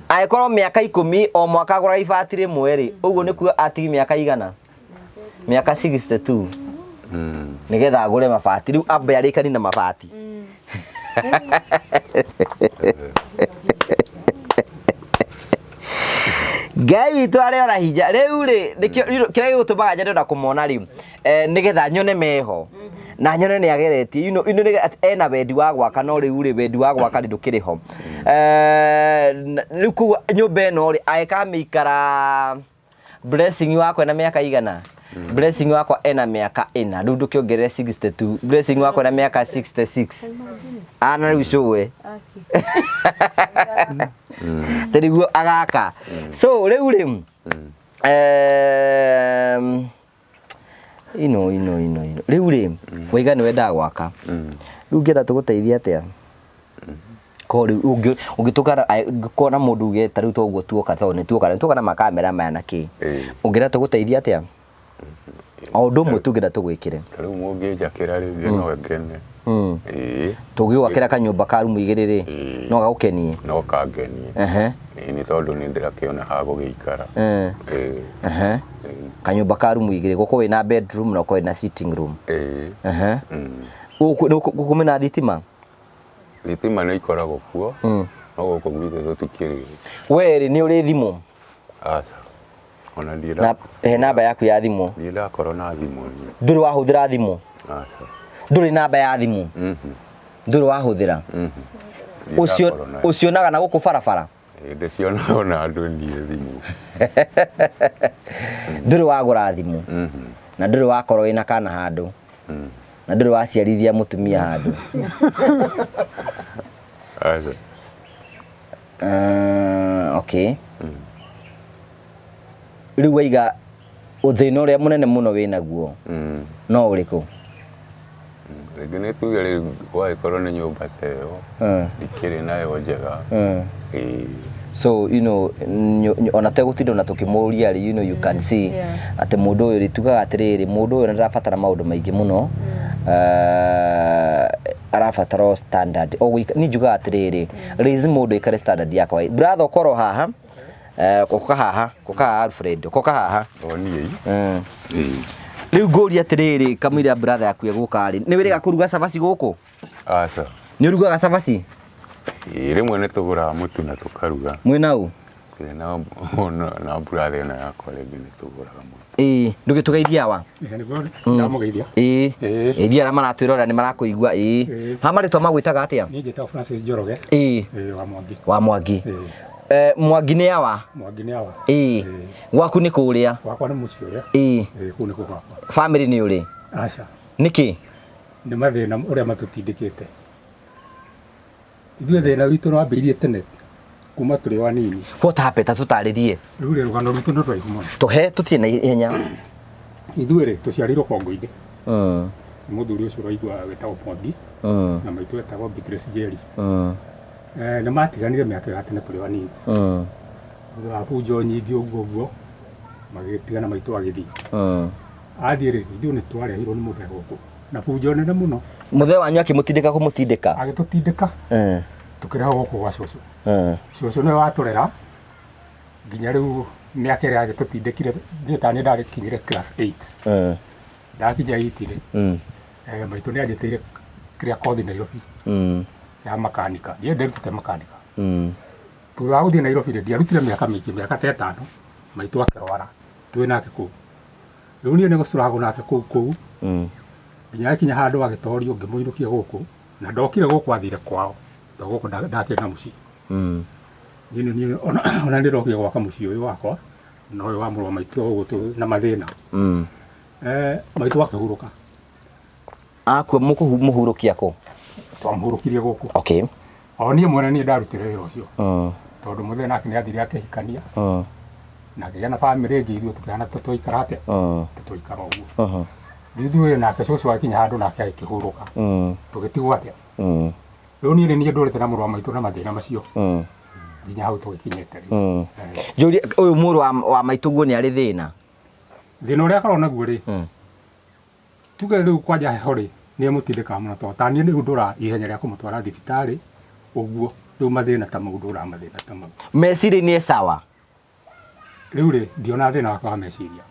Agĩkorwo mĩaka 10 o mwaka agũra ibati rĩmwe rĩ ũguo nĩ kuga atigi mĩaka igana? Mĩaka 62. Nĩgetha agũre mabati rĩu ambe arĩkani na mabati. Ngai witũ arĩa ora hinya rĩu rĩ kĩrĩa gĩgũtũmaga nyende na kũmona rĩu nĩgetha nyone meho na nyone nĩ ageretie nĩ ena wendi wa gwaka no rĩu rĩ wendi wa gwaka ndũkĩrĩ ho rĩu kũu nyũmba ĩno rĩ angĩkamĩikara Blessing wakwa ena mĩaka igana Blessing wakwa ena mĩaka 4 rĩu ndũkĩongerere 62 Blessing wakwa ena mĩaka 66 ana rĩu cũwe teriguo agaka so rĩu rĩ ino rĩu rĩ waiga nĩ wendaga gwaka rĩu ngĩenda tũgũteithia atĩa ko rĩu ũngĩtukana ngĩkona mũndũ ugeta rĩu toguo tuoka tondũ nĩ tuoka na makamera maya na kĩ ũngĩenda tũgũteithia atĩa o ũndũ ũmwe tũngĩenda tũgwĩkĩre rĩu mũngĩnjakĩra rĩu no ngene tũgĩgwakĩra kanyũmba ka rumu igĩrĩ rĩ no gagũkenie no kangenie nĩ tondũ nĩ ndĩrakĩona ha gũgĩikara kanyũmba ka rumu igĩrĩ gũkũ wĩna bedroom na gũkũ wĩna sitting room gũkũ mena thitima nĩ ikoragwo kuo no gũkũ gwitũ tũtikĩrĩ we nĩ ũrĩ thimũ aca ona ndira namba yaku ya thimũ nĩ ndakorwo na thimũ ndũrĩ wahũthĩra thimũ aca ndũrĩ namba ya thimũ ndũrĩ wahũthĩra ũcionaga na gũkũ barabara ndĩcionaga ona andũ niĩ thimũ ndũrĩ wagũra thimũ na ndũrĩ wakorwo wĩna kana handũ na ndũrĩ waciarithia mũtumia handũ aca okay rĩu waiga ũthĩna ũrĩa mũnene mũno wĩnaguo no ũrĩkũ rĩngĩ nĩ tuge rĩu wagĩkorwo nĩ nyũmba ta ĩyo ndikĩrĩ nayo njega so ona tegũtinda ona tũkĩmũria rĩ you can see atĩ mũndũ ũyũ rĩ tugaga atĩrĩrĩ mũndũ ũyũ nĩarabatara maũndũ maingĩ mũno arabatara standard niĩ njugaga atĩrĩrĩ raise mũndũ aikare standard ya kawaida brother ũkorwo haha koka haha Alfred koka haha rĩu ngũria atĩrĩrĩ kamũira brother yaku egũka rĩ nĩ wĩrĩga kũruga cabaci gũkũ aca nĩ ũrugaga cabaci rĩmwe nĩ tũgũraga mũtu na tũkaruga mwĩna ũ na brother ĩno yakwa rĩngĩ nĩ tũgũraga mũtu ndũgĩtũgeithia wa ndamũgeithia ĩthia arĩa maratwĩra ũrĩa nĩ marakũigua ha marĩtwa magwĩtaga atĩa niĩ njĩtagwo Francis Njoroge wa Mwangi Mwangi nĩ awa Mwangi nĩ awa gwaku nĩ kũrĩa gwakwa nĩ mũciĩ ũrĩa kũu nĩ gwakwa family nĩ ũrĩ aca nĩkĩ nĩ mathĩna ũrĩa matũtindĩkĩte ithuĩ thĩna witũ nĩ wambĩrĩirie tene kuma tũrĩ o anini what happened tũtarĩrie rĩu rĩ rũgano rwitũ nĩ rwaihu mũno tũhe tũtirĩ na ihenya ithuĩ rĩ tũciarĩirwo Kongo-inĩ mũthuri ũcio ũraigua wĩtagwo Mwangi na maitũ wetagwo Grace Njeri nĩ matiganire mĩaka ya tene tũrĩ o anini thutha wa bunjo nyingĩ ũguo magĩtigana maitũ agĩthiĩ athiĩ rĩ ithuĩ nĩ twarehirwo nĩ mũthee gũkũ na bunjo nene mũno mũthee wanyu akĩmũtindĩka kũmũtindĩka agĩtũtindĩka tũkĩrehwo gũkũ gwa cũcũ cũcũ nĩwe watũrera nginya rĩu mĩaka ĩrĩa agĩtũtindĩkire niĩ ta niĩ ndarĩkinyire class 8 ndakinya 8 rĩ maitũ nĩ anjĩtĩire kĩrĩa kothi Nairobi ya makanika niĩ nderutĩte makanika thutha wa gũthiĩ Nairobi rĩ ndiarutire mĩaka mĩingĩ mĩaka ta 5 maitũ akĩrwara twĩ nake kũu rĩu niĩ nĩ gũcuragwo nake kũu nginya akinya handũ agĩtorio ngĩmũinũkia gũkũ na ndokire gũkũ athire kwao tondũ gũkũ ndakĩrĩ na mũciĩ niĩ ona ndĩrokire gwaka mũciĩ ũyũ wakwa na ũyũ wa mũrũ wa maitũ ũguo na mathĩna maitũ akĩhurũka akua mũhurũkia kũ twamũhurũkirie gũkũ o niĩ mwene niĩ ndarutire wĩra ũcio tondũ mũthee nake nĩ athire akĩhikania na akĩgĩa na bamĩrĩ ĩngĩ ithuĩ tũkĩhana tũtwaikara atĩa tũtwaikara ũguo ithuĩ nake cũcũ akinya handũ nake agĩkĩhurũka tũgĩtigwo atĩa rĩu niĩ nĩ ndũrĩte na mũrũ wa maitũ na mathĩna macio nginya hau tũgĩkinyĩte rĩu njũrie ũyũ mũrũ wa maitũ guo nĩ arĩ thĩna ũrĩa akorwo naguo rĩ tuge rĩu kwanja heho rĩ nĩ mũtindĩkaga mũno tondũ ta niĩ nĩ ndũra ihenya rĩa kũmũtwara thibitarĩ ũguo rĩu mathĩna ta mau ndũra mathĩna ta mau meciria-inĩ sawa rĩu rĩ ndiona thĩna wakwa wa meciria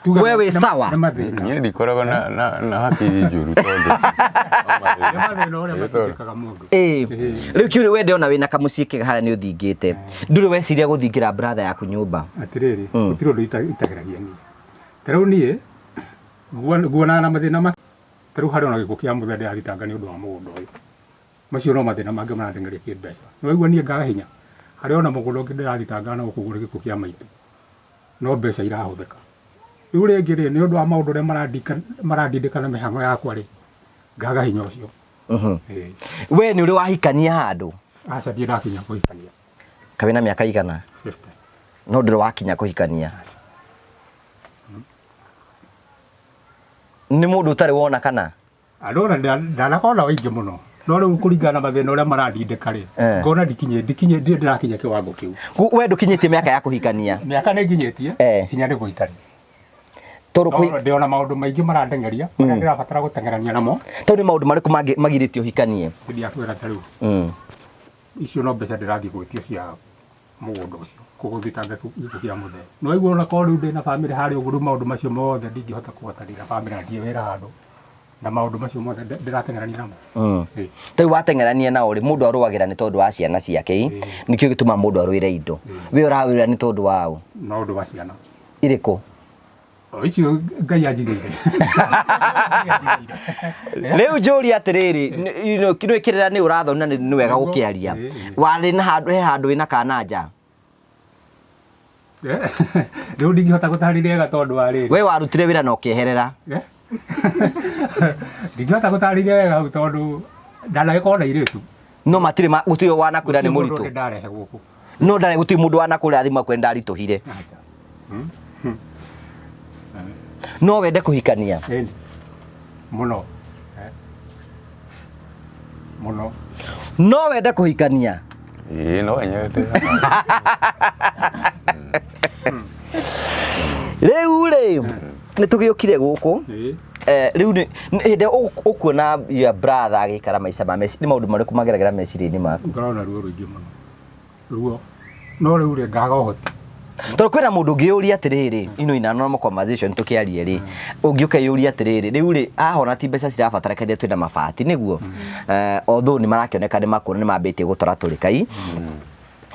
wewe sawa niĩ ndikoragwo na hakiri njũru tondũ rĩu kiuria we ndĩrona wĩna kamũciĩ kega harĩa nĩ ũthingĩte ndũrĩ weciria gũthingĩra brother yaku nyũmba atĩrĩrĩ gũtirĩ ũndũ itageragia niĩ ta rĩu niĩ nguonaga na mathĩna make ta rĩu harĩ ona gĩkuũ kĩa mũthee ndĩrathitanga nĩ ũndũ wa mũgũnda ũyũ macio no mathĩna mangĩ marandengeria kĩmbeca nĩ waigua niĩ ngaga hinya harĩ ona mũgũnda ũngĩ ndĩrathitanga no kũgũra gĩkuũ kĩa maitũ no mbeca irahũthĩka rĩu rĩngĩ rĩ nĩ ũndũ wa maũndũ ũrĩa marandindĩka na mĩhang'o yakwa rĩ ngaga hinya ũcio we nĩ ũrĩ wahikania handũ aca ndiĩ ndakinya kũhikania kabe na mĩaka igana 50 no ndĩrĩ wakinya kũhikania nĩ mũndũ ũtarĩ wona kana andũ ndanakona waingĩ mũno no rĩu kũringana na mathĩna ũrĩa marandindĩka rĩ ngona ndikinye ndĩrakinya kĩwango kĩu we ndũkinyĩtie mĩaka ya kũhikania mĩaka nĩ nginyĩtie hinya nĩguo itarĩ ndĩona maũndũ maingĩ marandengeria marĩa ndĩrabatara gũtengerania namo tondũ nĩ maũndũ marĩkũ magirĩtio ũhikanie ndiakwĩra ta rĩu icio no mbeca ndĩrathiĩ gwĩtio cia mũgũnda ũcio kũgũthitanga gĩkuũ kĩa mũthee no waigua ona korwo rĩu ndĩna bamĩrĩ harĩa ũguo rĩu maũndũ macio mothe ndingĩhota kũhotanĩra bamĩrĩ na ndirĩ wĩra handũ na maũndũ macio mothe ndĩratengerania namo rĩu watengerania nao rĩ mũndũ arũagĩra nĩ tondũ wa ciana ciake nĩkĩo gĩtũma mũndũ arũĩre indo we ũrawĩra nĩ tondũ wao no ũndũ wa ciana irĩkũ icio Ngai anjigĩire rĩu njũria atĩrĩrĩ nĩ kĩrĩra nĩ ũrathona nĩ wega gũkĩaria warĩ na handũ he handũ wĩna kana nja rĩu ndingĩhota gũtarĩria wega tondũ wa rĩrĩ we warutire wĩra na ũkĩeherera ndingĩhota gũtarĩria wega hau tondũ ndanagĩkorwo na irĩtu no matirĩ gũtirĩ wanakwĩra nĩ mũritũ ndarehe gũkũ no ndarĩ gũtirĩ mũndũ wanakũrĩa thima kwenda ndaritũhire no wende kũhikania mũno no wende kũhikania no nyende rĩu rĩ nĩ tũgĩũkire gũkũ rĩu hĩndĩ ũkuona ya brother agĩikara maica ma meci nĩ maũndũ marĩkũ mageragĩra meciria-inĩ maku ngorona ruo rũingĩ mũno ruo no rĩu rĩ ngaga ũhoti tondũ kwĩna mũndũ ũngĩũria atĩrĩrĩ ina normal conversation tũkĩaria rĩ ũngĩũka yũria atĩrĩrĩ rĩu rĩ ahona ti mbeca cirabatarĩkania twĩna mabati nĩguo although nĩ marakĩoneka nĩ makuona nĩ mambĩtie gũtara tũrĩkai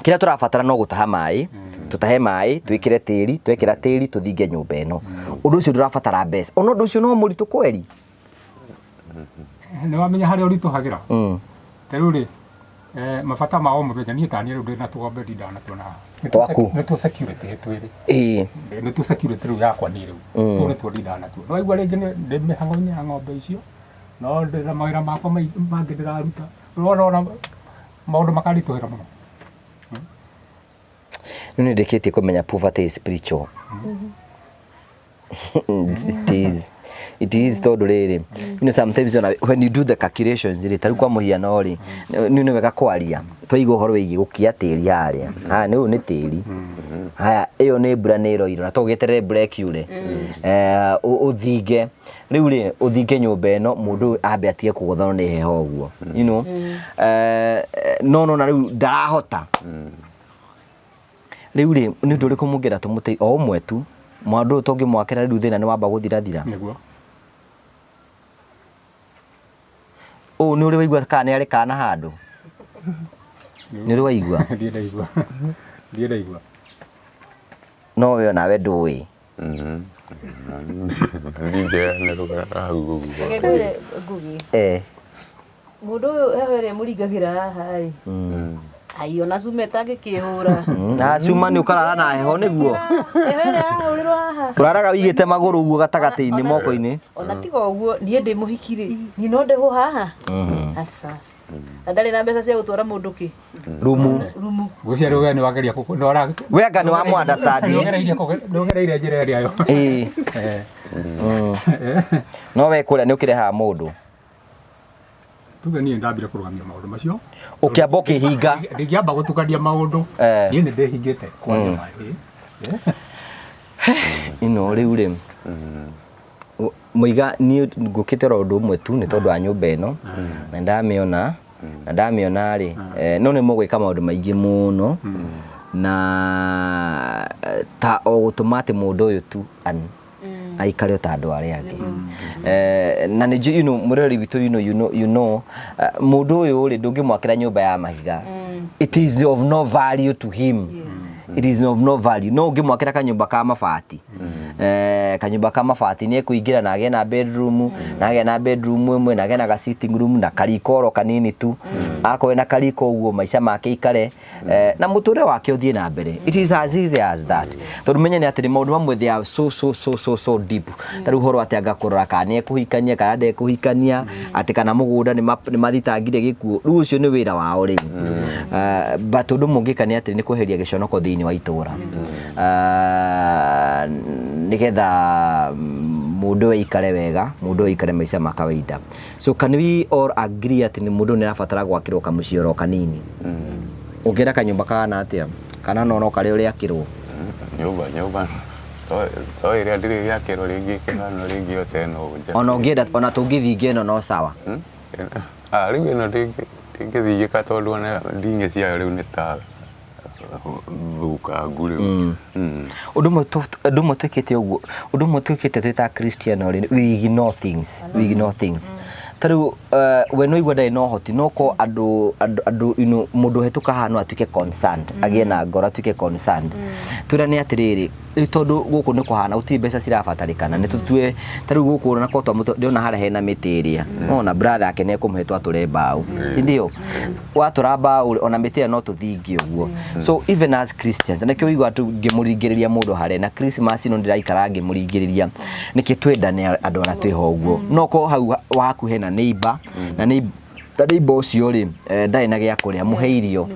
kĩrĩa tũrabatara no gũtaha maĩ tũtahe maĩ twĩkĩre tĩri twekĩra tĩri tũthinge nyũmba ĩno ũndũ ũcio ndũrabatara mbeca ona ũndũ ũcio no mũritũ kweri nĩ wamenya harĩa ũritũhagĩra ta rĩu rĩ mabata ma o mũthenya niĩ taniĩ rĩu ndĩna tũgombe ndanatuona twaku nĩ tũ security twĩrĩ nĩ tũ security rĩu yakwa nĩ rĩu tũ nĩ tuo ndanatuona no waigua rĩngĩ ndĩ mĩhang'o-inĩ ya ng'ombe icio no ndĩna mawĩra makwa mangĩ ndĩraruta ona maũndũ makaritũhĩra mũno rĩu nĩ ndĩkĩtie kũmenya poverty is spiritual it is tondũ rĩrĩ sometimes when you do the calculations rĩ tarĩu kwa mũhiano rĩ nĩ wega kwaria twaigua ũhoro wĩgiĩ gũkia tĩri harĩa nĩ ũyũ nĩ tĩri haya ĩyo nĩ mbura nĩ ĩroira na to ũgĩeterere mbura ĩkiure ũthinge rĩu rĩ ũthinge nyũmba ĩno mũndũ ambe atige kũgũthanwo nĩ heho ũguo no na rĩu ndarahota rĩu rĩ nĩ ũndũ ũrĩkũ mũngĩra tũmũteithie o ũmwe tu mwandu ũyũ tũngĩmwakĩra rĩu thĩna nĩ wamba gũthirathira ũũ nĩ ũrĩ waigua kana nĩ arĩ kana handũ nĩ ũrĩ waigua ndiĩ no we nawe ndũĩ mũndũ ũyũ ehere mũringagĩra haha ĩ ai ona cuma ĩtangĩkĩhũra na cuma nĩ ũkarara na heho nĩguo ehere ahũrĩrwo haha ũraraga wĩigĩte magũrũ ũguo gatagatĩ-inĩ moko-inĩ ona tiga ũguo niĩ ndĩ mũhiki-rĩ niĩ no ndĩhũ haha aca na ndarĩ na mbeca cia gũtwara mũndũ kĩ rumu gũciarĩ we nĩ wageria we anga nĩ wamu understand ndũgereire njĩra ĩrĩa yo no we kũrĩa nĩ ũkĩrehaga mũndũ tuge niĩ ndambire kũrũgamia maũndũ macio ũkĩamba ũkĩhinga ndingĩamba gũtukania maũndũ niĩ nĩ ndĩhingĩte kwanja ino rĩu rĩ mũiga niĩ ngũkĩte oro ũndũ ũmwe tu nĩ tondũ wa nyũmba ĩno na ndamĩona rĩ no nĩ mũgwĩka maũndũ maingĩ mũno na ta o gũtũma atĩ mũndũ ũyũ tu aikare ta andu aria angi na ni you know mureri bitu you know mundu uyu ri ndungimwakira nyumba ya mahiga it is of no value to him. It is of no value. No ngimwakira kanyumba ka mabati kanyumba ka mabati ni ekuingira na age na bedroom na age na bedroom imwe na age na sitting room na karikoro kanini tu akoe na kariko uguo maisha make ikare na muture wake uthie na mbere. It is as easy as that. Tondu menye ni atiri maundu mamwe they are so deep. Taru horo ati agakurora kana ekuhikania kana ndekuhikania ati kana mugunda ni mathitangire gikuo riu ucio ni wira wao ri but undu mungikania ati ni kuheria giconoko thiini wa itura nigetha mundu ikare wega mundu ikare maisha ma kawaida. So can we all agree ati ni mundu ni arabatara gwakirwo kamucioro kanini ungira kanyumba kana atia kana no kare uri akirwo nyumba so ire ndiri yakirwo ringi kihano ringi yote no ona ungira ona tungithingie no sawa ringi no ringi ka tondu ona ndinge cia riu ni ta thuka ngure undu mutukite uguo undu mutukite twita Christian we ignore things taru when we were no hoti noko andu you know mundu hetuka hano atuke concerned agie na ngora atuke concerned tura ni atiriri tondu guku ni kuhana uti mbeca cirabatarikana ni tutue taru guku na ko twa ndiona hara hena mitiria ona brother yake ne kumhetwa ture mbao ndio watura mbao ona mitiria no tuthingi uguo. So even as Christians na kio igwa ngimuringiriria mundu hare na Christmas no ndiraikara ngimuringiriria niki twendane andu na twiho uguo noko hau waku hena neighbor na neighbor ucio ri ndai na gya kuria muheirio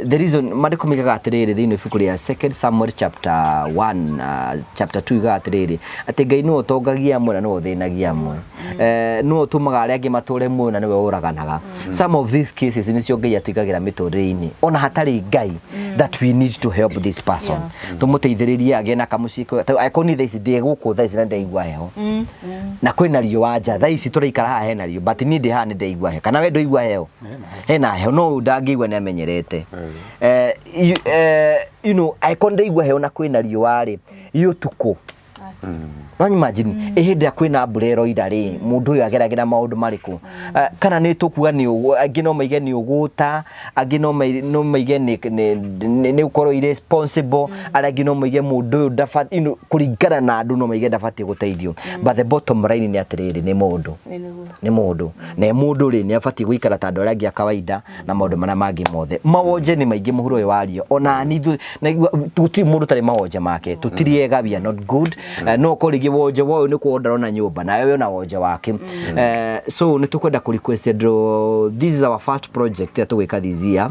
the reason mandiko migaga atiriri thiini ibuku ria 2 Samuel chapter 1 chapter 2 ga atiriri ati Ngai no utongagia amwe na no uthinagia amwe no tumaga aria angi mature muo na niwe uraganaga. Some of these cases nicio Ngai atuigagira mituriri-ini ona hatari Ngai that we need to help this person tumuteithiririe age na kamuciko ikoni thaici ndiguku thaici na ndaigua heho na kwina riua nja thaici turaikara haha hena riu but ni ndi haha ni ndaigua heho kana we ndoigua heho hena heho no ndangigua ni amenyerete you know ikoni ndaigua heho na kwina riua ri yutuku no imagine ehinde akwina burero idari mundu uyu ageragira maundu mariku kana ni tukua ni angi no maige ni uguta angi no maige ni ukoro irresponsible aragi no maige mundu uyu ndafati kuringana na andu no maige ndafati guteithio but the bottom line ni atiriri ni mundu na mundu ri ni afati guikara ta andu aragi kawaida na maundu mana mangi mothe mawonje ni maige muhuro uyu wario ona ni tuti mundu tari mawonje make tutiriega we are not good no koligi woje wao ni kuondera na nyumba na wewe na woje wake so ni tukwenda ku request this is our first project ya tuweka this year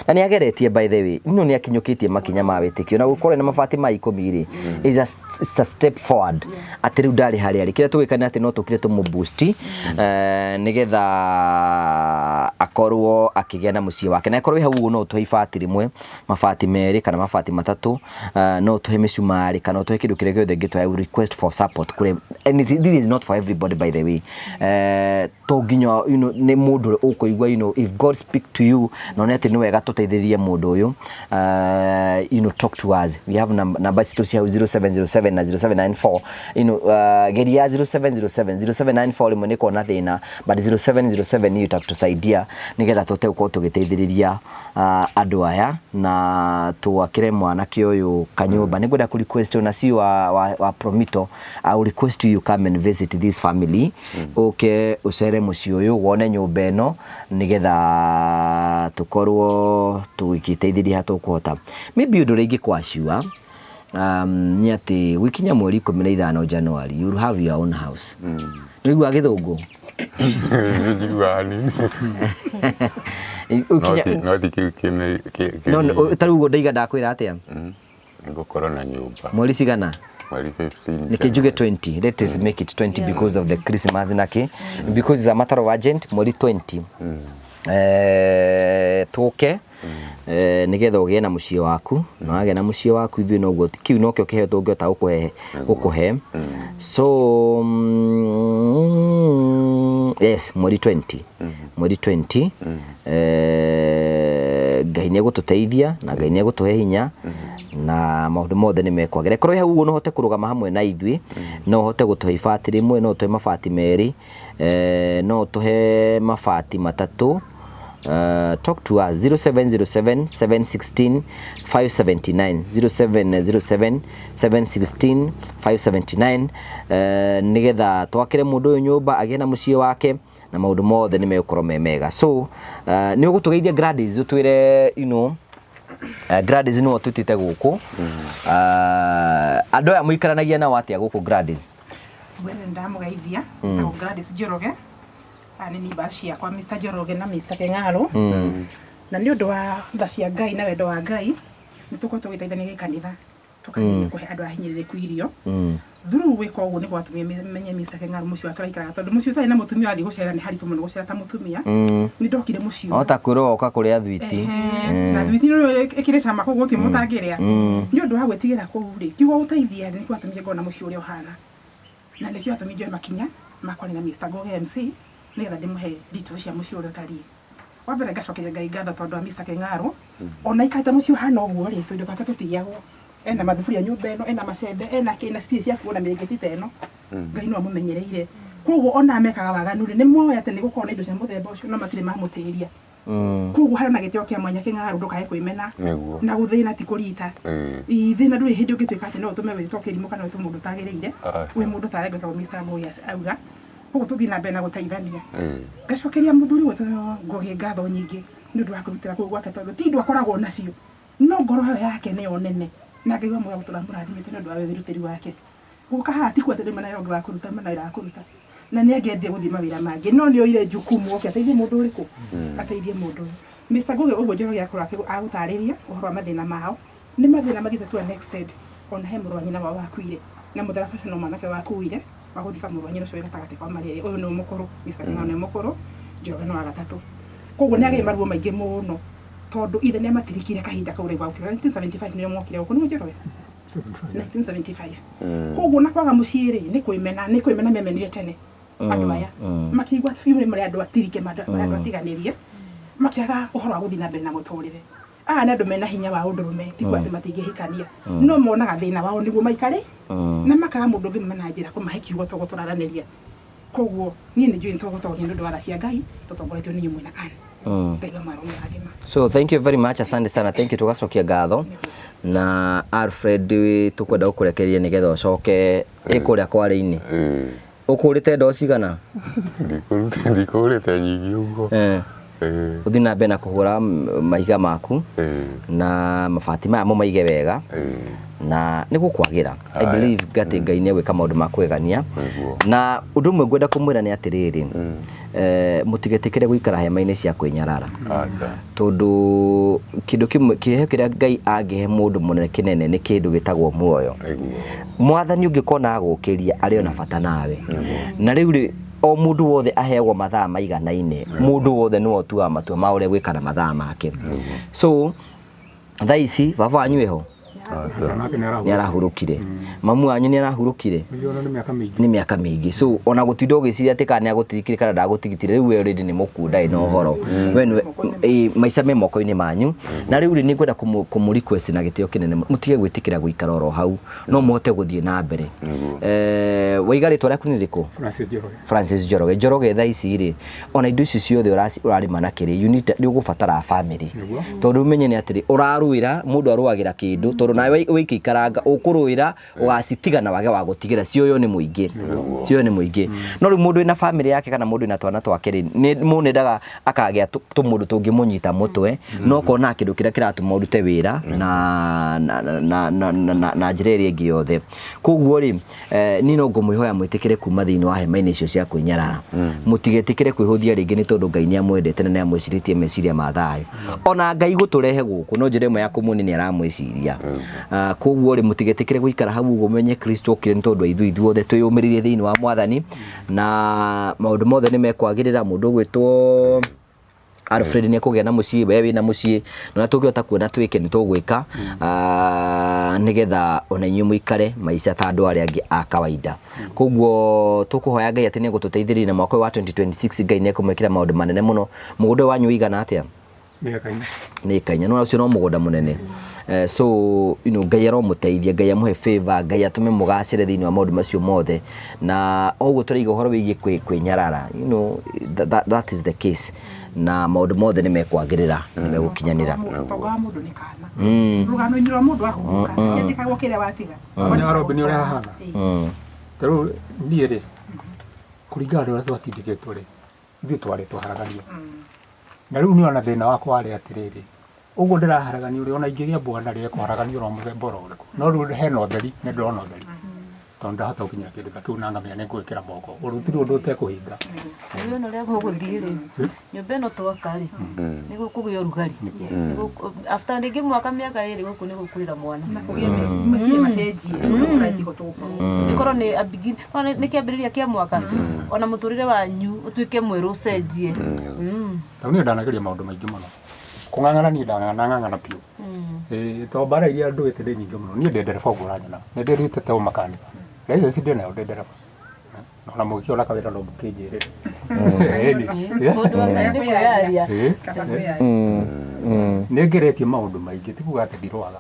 na ni ageretie by the way no ni akinyukitie makinya ma wetikio na gukore na mabati ma 10 is a step forward ati riu ndari hari ari kira tuwekana ati no tukire tumu boost nigetha akorwo akigea na mucie wake na akorwo hau no tuhe ibati rimwe mabati meri kana mabati matatu no tuhe micumari kana tuhe kindu kire giothe ngitwa request for support kure and this is not for everybody by the way to ginyo you know ni mundu ukuigwa you know if God speak to you no neti ni wega tuteithiririe mundu uyu you know talk to us. We have number 0707 na 0794 you know geria 0707 rimwe ni kona thina but 0707 you talk to saidia nigetha tote uko tugiteithiriria andu aya na tuwakire mwana kioyo kanyumba nigwenda ku request na si wa Promito I will request you come and visit this family okay ucere muci uyu wone nyumba eno nigetha tukorwo tuikiteithiriria hatukuhota maybe undu ringi kwashua ni ati wikinya mweri 15 January you will have your own house rigwa githungu Jigwani. Noti kime no tarugo ndaiga ndakwira atia ngokoro na nyumba mweri cigana mweri 15 nikijuge 20 let us make it 20 because of the Christmas naki because it's a matter of urgent mweri 20 tuke nigetha ugie na mucie waku no age na mucie waku ithu no kiu no kio kihe tungota ukuhe so yes mweri 20 Ngai nĩ egũtũteithia na Ngai nĩ egũtũhe hinya na maũndũ mothe nĩ mekwagĩra. Korwo he ũguo no hote kũrũgama hamwe na ithuĩ, no hote gũtũhe ibati rĩmwe, no tũhe mabati merĩ, no tũhe mabati matatũ. Talk to us 0707 716 579 0707 716 579 nigetha twakire mundu uyu nyumba agie na muciĩ wake na maundu mothe ni megũkorwo me mega. So ni ũgũtũgeithia Gladys ũtwĩre Gladys nĩ watutite gũkũ andũ aya mũikaranagia nao atĩa gũkũ Gladys? Wene ndamugeithia na Gladys Njoroge ni bacia kwa Mr. Njoroge na Mr. Keng'aro na ni undu wa tha cia Ngai na wendo wa Ngai ni tuko tugiteithania kanitha tukanyia kuhe andu ahinyiriku irio thuru wiko uguo ni gwatumia menye Mr. Keng'aro mucio akaraikara tondu mucio tari na mutumia ali gucera ni haritu muno gucera ta mutumia ni ndokire mucio ota kwiro oka kuria thwiti na thwiti no ikire cama koguo ti mutangiria ni undu wa gwetigira kuu ri kiugo uteithia ni gwatumia ngona mucio uri ohana na ni kio atumia makinya makoni na Mr. Goge MC nigetha ndimuhe ndito cia mucio uri tari wa mbere ngacokeria Ngai ngatho tondu wa Mr. Keng'aro ona ikaita mucio hana uguo ri twindo take tutiyagwo ena mathufuria nyumba eno ena macembe ena kina stie cia kuona mĩrĩngĩti teno Ngai no amumenyereire koguo ona amekaga waganu ri ni moya ati ni gũkorwo na indo cia muthemba ucio no matire mamũtĩria koguo harĩ na gĩtĩo kĩa mwanya Keng'aro ndũkae kwĩmena na gũthĩna ti kũrita ithĩna ndũrĩ hĩndĩ ũngĩtuĩka atĩ no ũtũme wĩtwo kĩrimũ kana wĩtwo mũndũ ũtagĩrĩire wĩ mũndũ ũtarengwo Mr. Ngoya auga koguo tũthiĩ na mbere na gũteithania ngacokeria mũthuri witũ Ngoge ngatho nyingĩ nĩ ũndũ wa kũrutĩra kũu gwake tondũ ti indo akoragwo nacio no ngoro yake nĩyo nene na Ngai wa muoyo gũtũra mũrathimĩte nĩ ũndũ wa wĩrutĩri wake gũka haha ti kwatĩrĩ mana yonge wa kũruta mana ĩra kũruta na nĩ angĩendie gũthima wĩra mangĩ no nĩ oire jukumu oke ateithie mũndũ ũrĩkũ ateithie mũndũ Mr. Ngoge ũguo Njoroge akorwo agũtarĩria ũhoro wa mathĩna mao nĩ mathĩna magĩtatua next aid ona he mũrũ wa nyina wao wakuire na mũtharaba no mwanake wakuire waguthika mũrũ wa nyina ũcio gatagatĩ kwa marĩrĩ ũyũ nĩ mũkũrũ Mr. Keng'aro nĩ mũkũrũ Njoroge no wa gatatũ koguo nĩ agĩ maruo maingĩ mũno tondu ithe nĩ matirikire kahinda kau rĩu 1975 nĩyo mwokire gũkũ nĩ Njoroge 1975 koguo na kwaga mũciĩ rĩ nĩ kwĩmena memenire tene andũ aya makĩigua biũ marĩ andũ atirike andũ atiganĩrie makĩaga ũhoro wa gũthiĩ na mbere na mũtũrĩre nĩ andũ mena hinya wa ũndũrũme ti kwatĩ matingĩhikania no monaga thĩna wao nĩguo maikare na makaga mũndũ ũngĩ na njĩra kũmahe kiugo tũgũtũraranĩria koguo niĩ nĩ njũĩ tũgũtũria nĩ ũndũ wa tha cia Ngai tũtongoretio nĩ nyumwe na So thank you very much, asante sana, thank you, tugacokia ngatho na Alfred tukwenda gũkũrekereria nĩgetha ũcoke ĩkũrĩa kwarĩ-inĩ ũkũrĩte ndo cigana ndikũrĩte nyingĩ ũguo ũthiĩ na mbere na kũhũra mahiga maku na mabati maya maige wega na nĩ gũkwagĩra I believe gati Ngai nĩ gwĩka maũndũ ma kwĩgania na ũndũ ũmwe ngwenda kũmwĩra nĩ atĩrĩrĩ mũtigetĩkĩre gũikara hema-inĩ cia kwĩnyarara tondũ kĩndũ kĩmwe kĩrĩa Ngai angĩhe mũndũ mũnene kĩnene nĩ kĩndũ gĩtagwo muoyo mwathani ũngĩkona agũkĩria arĩ ona bata nawe na rĩu o mũndũ wothe aheagwo mathaa maiganaine mũndũ wothe nĩ otua matua ma ũrĩa gwĩka na mathaa make so thaa ici baba wanyu eho nĩ arahurũkire mamu wanyu nĩ arahurũkire nĩ mĩaka mĩingĩ so ona gũtinda ũgĩciria atĩ kana nĩ agũtirikire kana ndagũtigitire rĩu we already nĩ mũkuũ ndarĩ na ũhoro maica me moko-inĩ manyu na rĩu nĩ ngwenda kũmũ request na gĩtĩo kĩnene mũtige gwĩtĩkĩra gũikara oro hau no mũhote gũthiĩ na mbere waiga rĩtwa rĩaku nĩ rĩkũ Francis Njoroge Njoroge thaa ici rĩ ona indo ici ciothe ũrarĩma na kĩrĩ nĩ ũgũbatara family tondũ ũmenye nĩ atĩrĩ ũrarũĩra mũndũ arũagĩra kĩndũ tondũ nawe wĩikĩikaranga ũkũrũĩra ũgacitigana wage wa gũtigĩra cio nĩ mũingĩ no rĩu mũndũ wĩna family yake kana mũndũ wĩna twana twake rĩ mũndũ nendaga akagĩa tũmũndũ tũngĩmũnyita mũtwe no kona kĩndũ kĩrĩa kĩratũma ũrute wĩra na njĩra ĩrĩa ĩngĩ yothe koguo rĩ niĩ no ngũmwĩhoya mwĩtĩkĩre kuma thĩinĩ wa hema-inĩ icio cia kwĩnyarara mũtigetĩkĩre kwĩhũthia rĩngĩ nĩ tondũ Ngai nĩ amwendete na nĩ amwĩcirĩtie meciria ma thayũ ona Ngai gũtũrehe gũkũ no njĩra ĩmwe ya kũmuonia nĩ aramwĩciria koguo rĩ mũtigetĩkĩre gũikara hau ũguo menye Kristo okire nĩ tondũ ithuothe twĩyũmĩrĩrie thĩinĩ wa mwathani na maũndũ mothe nĩ mekwagĩrĩra mũndũ ũgwĩtwo Alfred nĩ akũgĩa na mũciĩ we wĩna mũciĩ na tũngĩhota kuona twĩke nĩ tũgwĩka nĩgetha ona inyuĩ mũikare maica ta andũ arĩa angĩ a kawaida koguo tũkũhoya Ngai atĩ nĩ egũtũteithĩrĩria na mwaka wa 2026 Ngai nĩ ekũmwĩkĩra maũndũ manene mũno mũgũnda wanyu ũigana atĩa nä kaina no ucio no mugunda munene so you know Ngai aromuteithia Ngai amuhe favor Ngai atume mugacire thiini wa maundu macio mothe na oguo turaiga uhoro wigie kwinyarara you know that is the case na maundu mothe nimekwagirira nimegukinyanira mundu ni kana rugano ni ro mundu ahuka ndikagwo kire watiga onya robi ni uri hahana taru niere kuringana na twatindiketwo ri ithuĩ twarĩ twaharagania na rĩu nĩ ona thĩna wakwa warĩ atĩrĩrĩ ũguo ndĩraharagania ũrĩa ona ingĩgĩa mbũga narĩ ekũharagania oro mũthemba oro ũrĩkũ no rĩu hena ũtheri nĩ ndĩrona ũtheri tondũ ndahota gũkinyĩra kĩndũ ta kĩu na ngamenya nĩ ngwĩkĩra moko gũtirĩ ũndũ ũtekũhinga rĩu no rĩa gũgũthiĩ rĩ nyũmba ĩno twaka rĩ nĩ gũkũgĩa ũrugarĩ after rĩngĩ mĩaka ĩrĩ gũkũ nĩ gũkũrĩra mwana kũgĩa meciria macenjie ũratigo tũkũ nĩkorwo nĩ abigini nĩ kĩambĩrĩria kĩa mwaka ona mũtũrĩre wanyu ũtuĩke mwerũ ũcenjie rĩu niĩ ndanageria maũndũ maingĩ mũno kũng'ang'ana niĩ ndanang'ang'ana piũ tondũ mbara iria ndũĩte ndĩ nyingĩ mũno niĩ ndĩ ndereba ũguo ũranyona nĩ ndĩrutĩte ũmakanika na icio ci ndĩ nayo ndĩ ndereba ona mũgĩkĩona kawĩra no mũkĩnjĩrĩre nĩ ngeretie maũndũ maingĩ ti kuga atĩ ndirwaga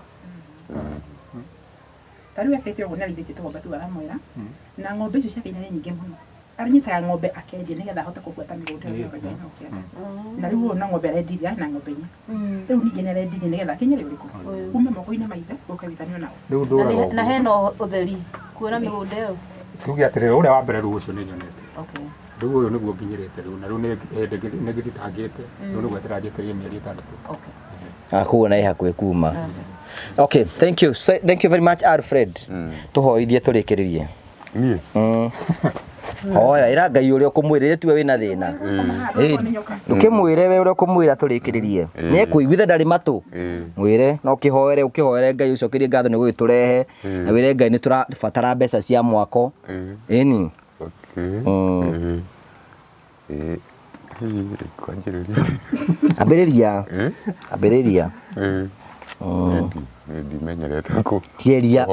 tarĩu ekĩte ũguo nĩ arĩithĩtie tũgomba tu aramwĩra na ng'ombe icio ciake nĩ nyingĩ mũno arĩnyitaga ng'ombe akendia nĩgetha ahote kũbuata mĩgũnda ĩyo na rĩu ona ng'ombe arendirie na ng'ombe inya rĩu ningĩ nĩ arendirie nĩgetha akinyĩre ũrĩkũ ume moko-inĩ maithe ũkarutanio nao na hena ũtheri kuona mĩgũnda ĩyo tuge atĩrĩrĩ ũrĩa wa mbere rĩu ũcio nĩ nyonete rĩu ũyũ nĩguo nginyĩrĩte rĩu na rĩu nĩ ngĩthitangĩte rĩu nĩguo ndĩranjĩtĩria mĩeri ĩtandatũ kuo na hakuhĩ kuma okay thank you very much Alfred tuhoithie tũrĩkĩrĩrie niĩ hoya ira Ngai ũrĩa ũkũmwĩrĩre tiwe wĩna thĩna ndũkĩmwĩre we ũrĩa ũkũmwĩra tũrĩkĩrĩrie nĩ kũiguitha ndarĩ matũ mwĩre no ũkĩhoere Ngai ũcokerie ngatho nĩ gũgĩtũrehe na wĩre Ngai nĩ tũrabatara mbeca cia mwako ĩni ambĩrĩria ndimenyerete kĩgeria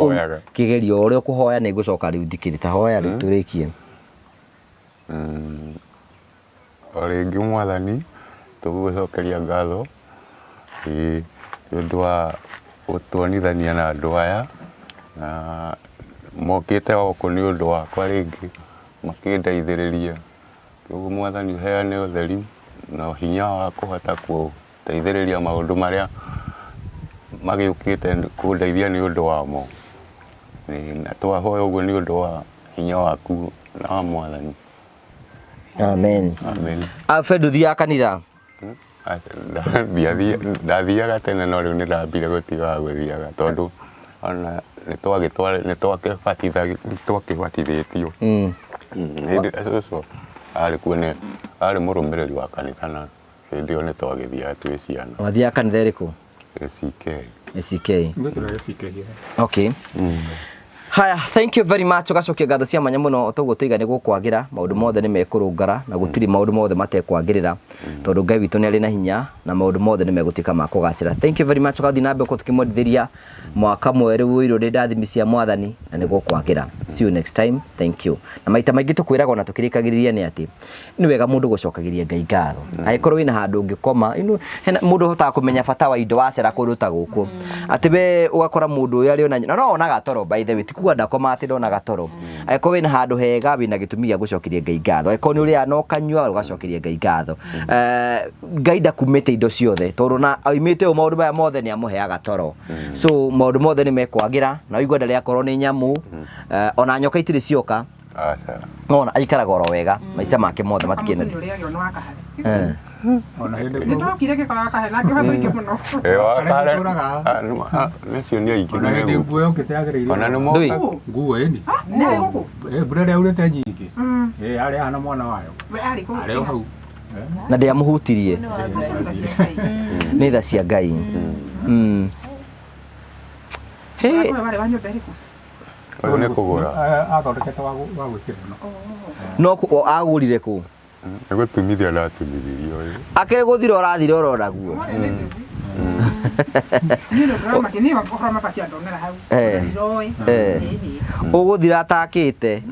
ũrĩa ũkũhoya nĩ ngũcoka rĩu ndikĩrĩta hoya rĩu tũrĩkie o rĩngĩ mwathani tũgũgũcokeria ngatho nĩ ũndũ wa gũtuonithania na andũ aya na mokĩte gũkũ nĩ ũndũ wakwa rĩngĩ makĩndeithĩrĩria koguo mwathani ũheane ũtheri na hinya wa kũhota gũteithĩrĩria maũndũ marĩa magĩũkĩte kũndeithia nĩ ũndũ wamo na twahoya ũguo nĩ ũndũ wa hinya waku na wa mwathani amen Alfred ũthiaga kanitha ndathiaga tene no rĩu nĩ ndambire gũtiga gũthiaga tondũ ona nĩ twakĩbatithĩtio hĩndĩ cũcũ arĩ mũrũmĩrĩri wa kanitha na hĩndĩ ĩyo nĩ twagĩthiaga twĩ ciana wathiaga kanitha ĩrĩkũ ACK okay haya thank you very much ugacokia ngatho cia manya muno toguo tuiga nĩ gũkwagĩra maũndũ mothe nĩ mekũrũngara na gũtirĩ maũndũ mothe matekwagĩrĩra tondũ Ngai witũ nĩ arĩ na hinya na maũndũ mothe nĩ megũtuĩka ma kũgacĩra thank you very much ugathi na mbere tukimwendithĩria mwaka mwerũ ũyũ nĩ ndathimi cia mwathani na nĩ gũkwagĩra see you next time thank you na maita maingĩ tũkwĩraga na tũkĩrĩkagĩrĩria nĩ atĩ nĩ wega mũndũ gũcokagĩria Ngai ngatho angĩkorwo wĩna handũ ũngĩkoma hena mũndũ ũhotaga kũmenya bata wa indo wacera kũndũ ta gũkũ atĩ we ũgakora mũndũ ũyũ arĩ ona no onaga toro by the way tikuga ndakoma atĩ ndonaga toro angĩkorwo wĩna handũ hega wĩna gĩtũmi gĩa gũcokeria Ngai ngatho angĩkorwo nĩ ũrĩa no kanyua ũgacokeria Ngai ngatho Ngai ndakumĩte indo ciothe tondũ na oimĩte o maũndũ maya mothe nĩ amũheaga toro so maũndũ mothe nĩ mekwagĩra na ũigua ndarĩ akorwo nĩ nyamũ ona nyoka itirĩ cioka ona aikaraga oro wega maica make mothe matikĩna ona hĩndĩ ndokire gĩkoraga kahena ngĩhotho ingĩ mũno nĩcio nĩ aingĩ ona hĩndĩ nguo yokĩte yagĩrĩire ona nĩ moka nguo ĩni mbura ĩrĩa urĩte nyingĩ arĩa hana mwana wayo arĩa hau na ndĩamũhutirie nĩ tha cia Ngai ũyũ nĩ kũgũra athondekete wa gwĩkĩra no agũrire kũ nĩ gũtumithia ndatumithĩrio ũyũ akĩrĩ gũthira ũrathira ũrora guo ũgũthira atakĩte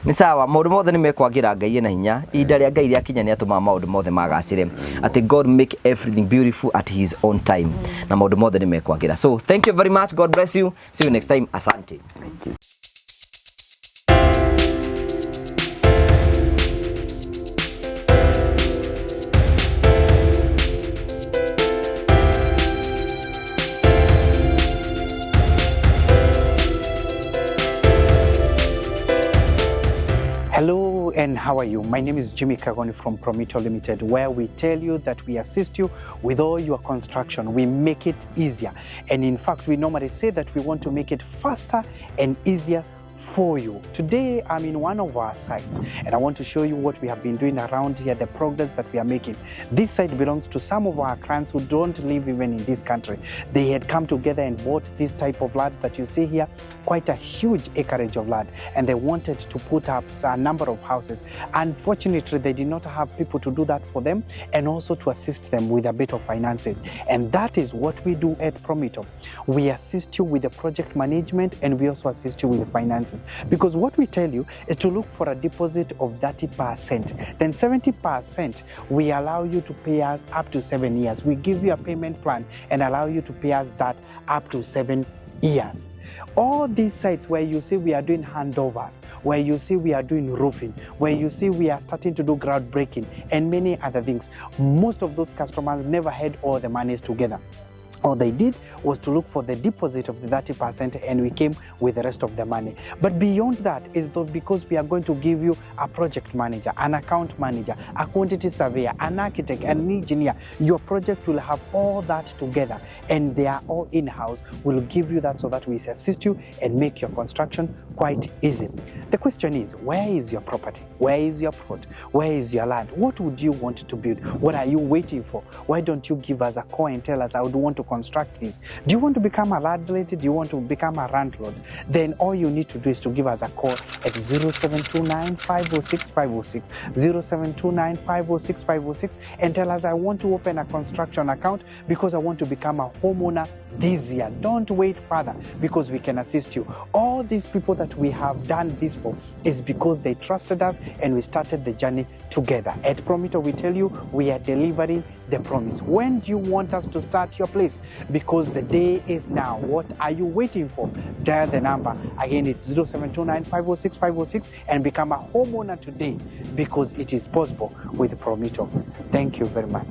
Ni sawa maundu mothe ni mekwagira Ngai na hinya ihinda ria Ngai rĩakinya ni atuma maundu mothe magacire ati God make everything beautiful at his own time na maundu mothe ni mekwagira. So thank you very much, God bless you, see you next time, asante. Thank you. Hello and how are you? My name is Jimmy Kagoni from Promito Limited, where we tell you that we assist you with all your construction. We make it easier. And in fact, we normally say that we want to make it faster and easier for you. Today, I'm in one of our sites and I want to show you what we have been doing around here, the progress that we are making. This site belongs to some of our clients who don't live even in this country. They had come together and bought this type of land that you see here, quite a huge acreage of land, and they wanted to put up a number of houses. Unfortunately, they did not have people to do that for them and also to assist them with a bit of finances. And that is what we do at Promito. We assist you with the project management and we also assist you with the finances. Because what we tell you is to look for a deposit of 30%. Then 70% we allow you to pay us up to 7 years. We give you a payment plan and allow you to pay us that up to 7 years. All these sites where you see we are doing handovers, where you see we are doing roofing, where you see we are starting to do groundbreaking and many other things, most of those customers never had all the monies together. All they did was to look for the deposit of the 30% and we came with the rest of the money. But beyond that is because we are going to give you a project manager, an account manager, a quantity surveyor, an architect, an engineer. Your project will have all that together and they are all in-house. We'll give you that so that we assist you and make your construction quite easy. The question is, where is your property? Where is your plot? Where is your land? What would you want to build? What are you waiting for? Why don't you give us a call and tell us, I would want to construct this? Do you want to become a landlord? Do you want to become a landlord? Then all you need to do is to give us a call at 0729 506 506, 0729 506 506 and tell us, I want to open a construction account because I want to become a homeowner this year. Don't wait further because we can assist you. All these people that we have done this for is because they trusted us and we started the journey together. At Promito, we tell you we are delivering the promise. When do you want us to start your place? Because the day is now. What are you waiting for? Dial the number. Again, it's 0729 506 506 and become a homeowner today because it is possible with Promito. Thank you very much.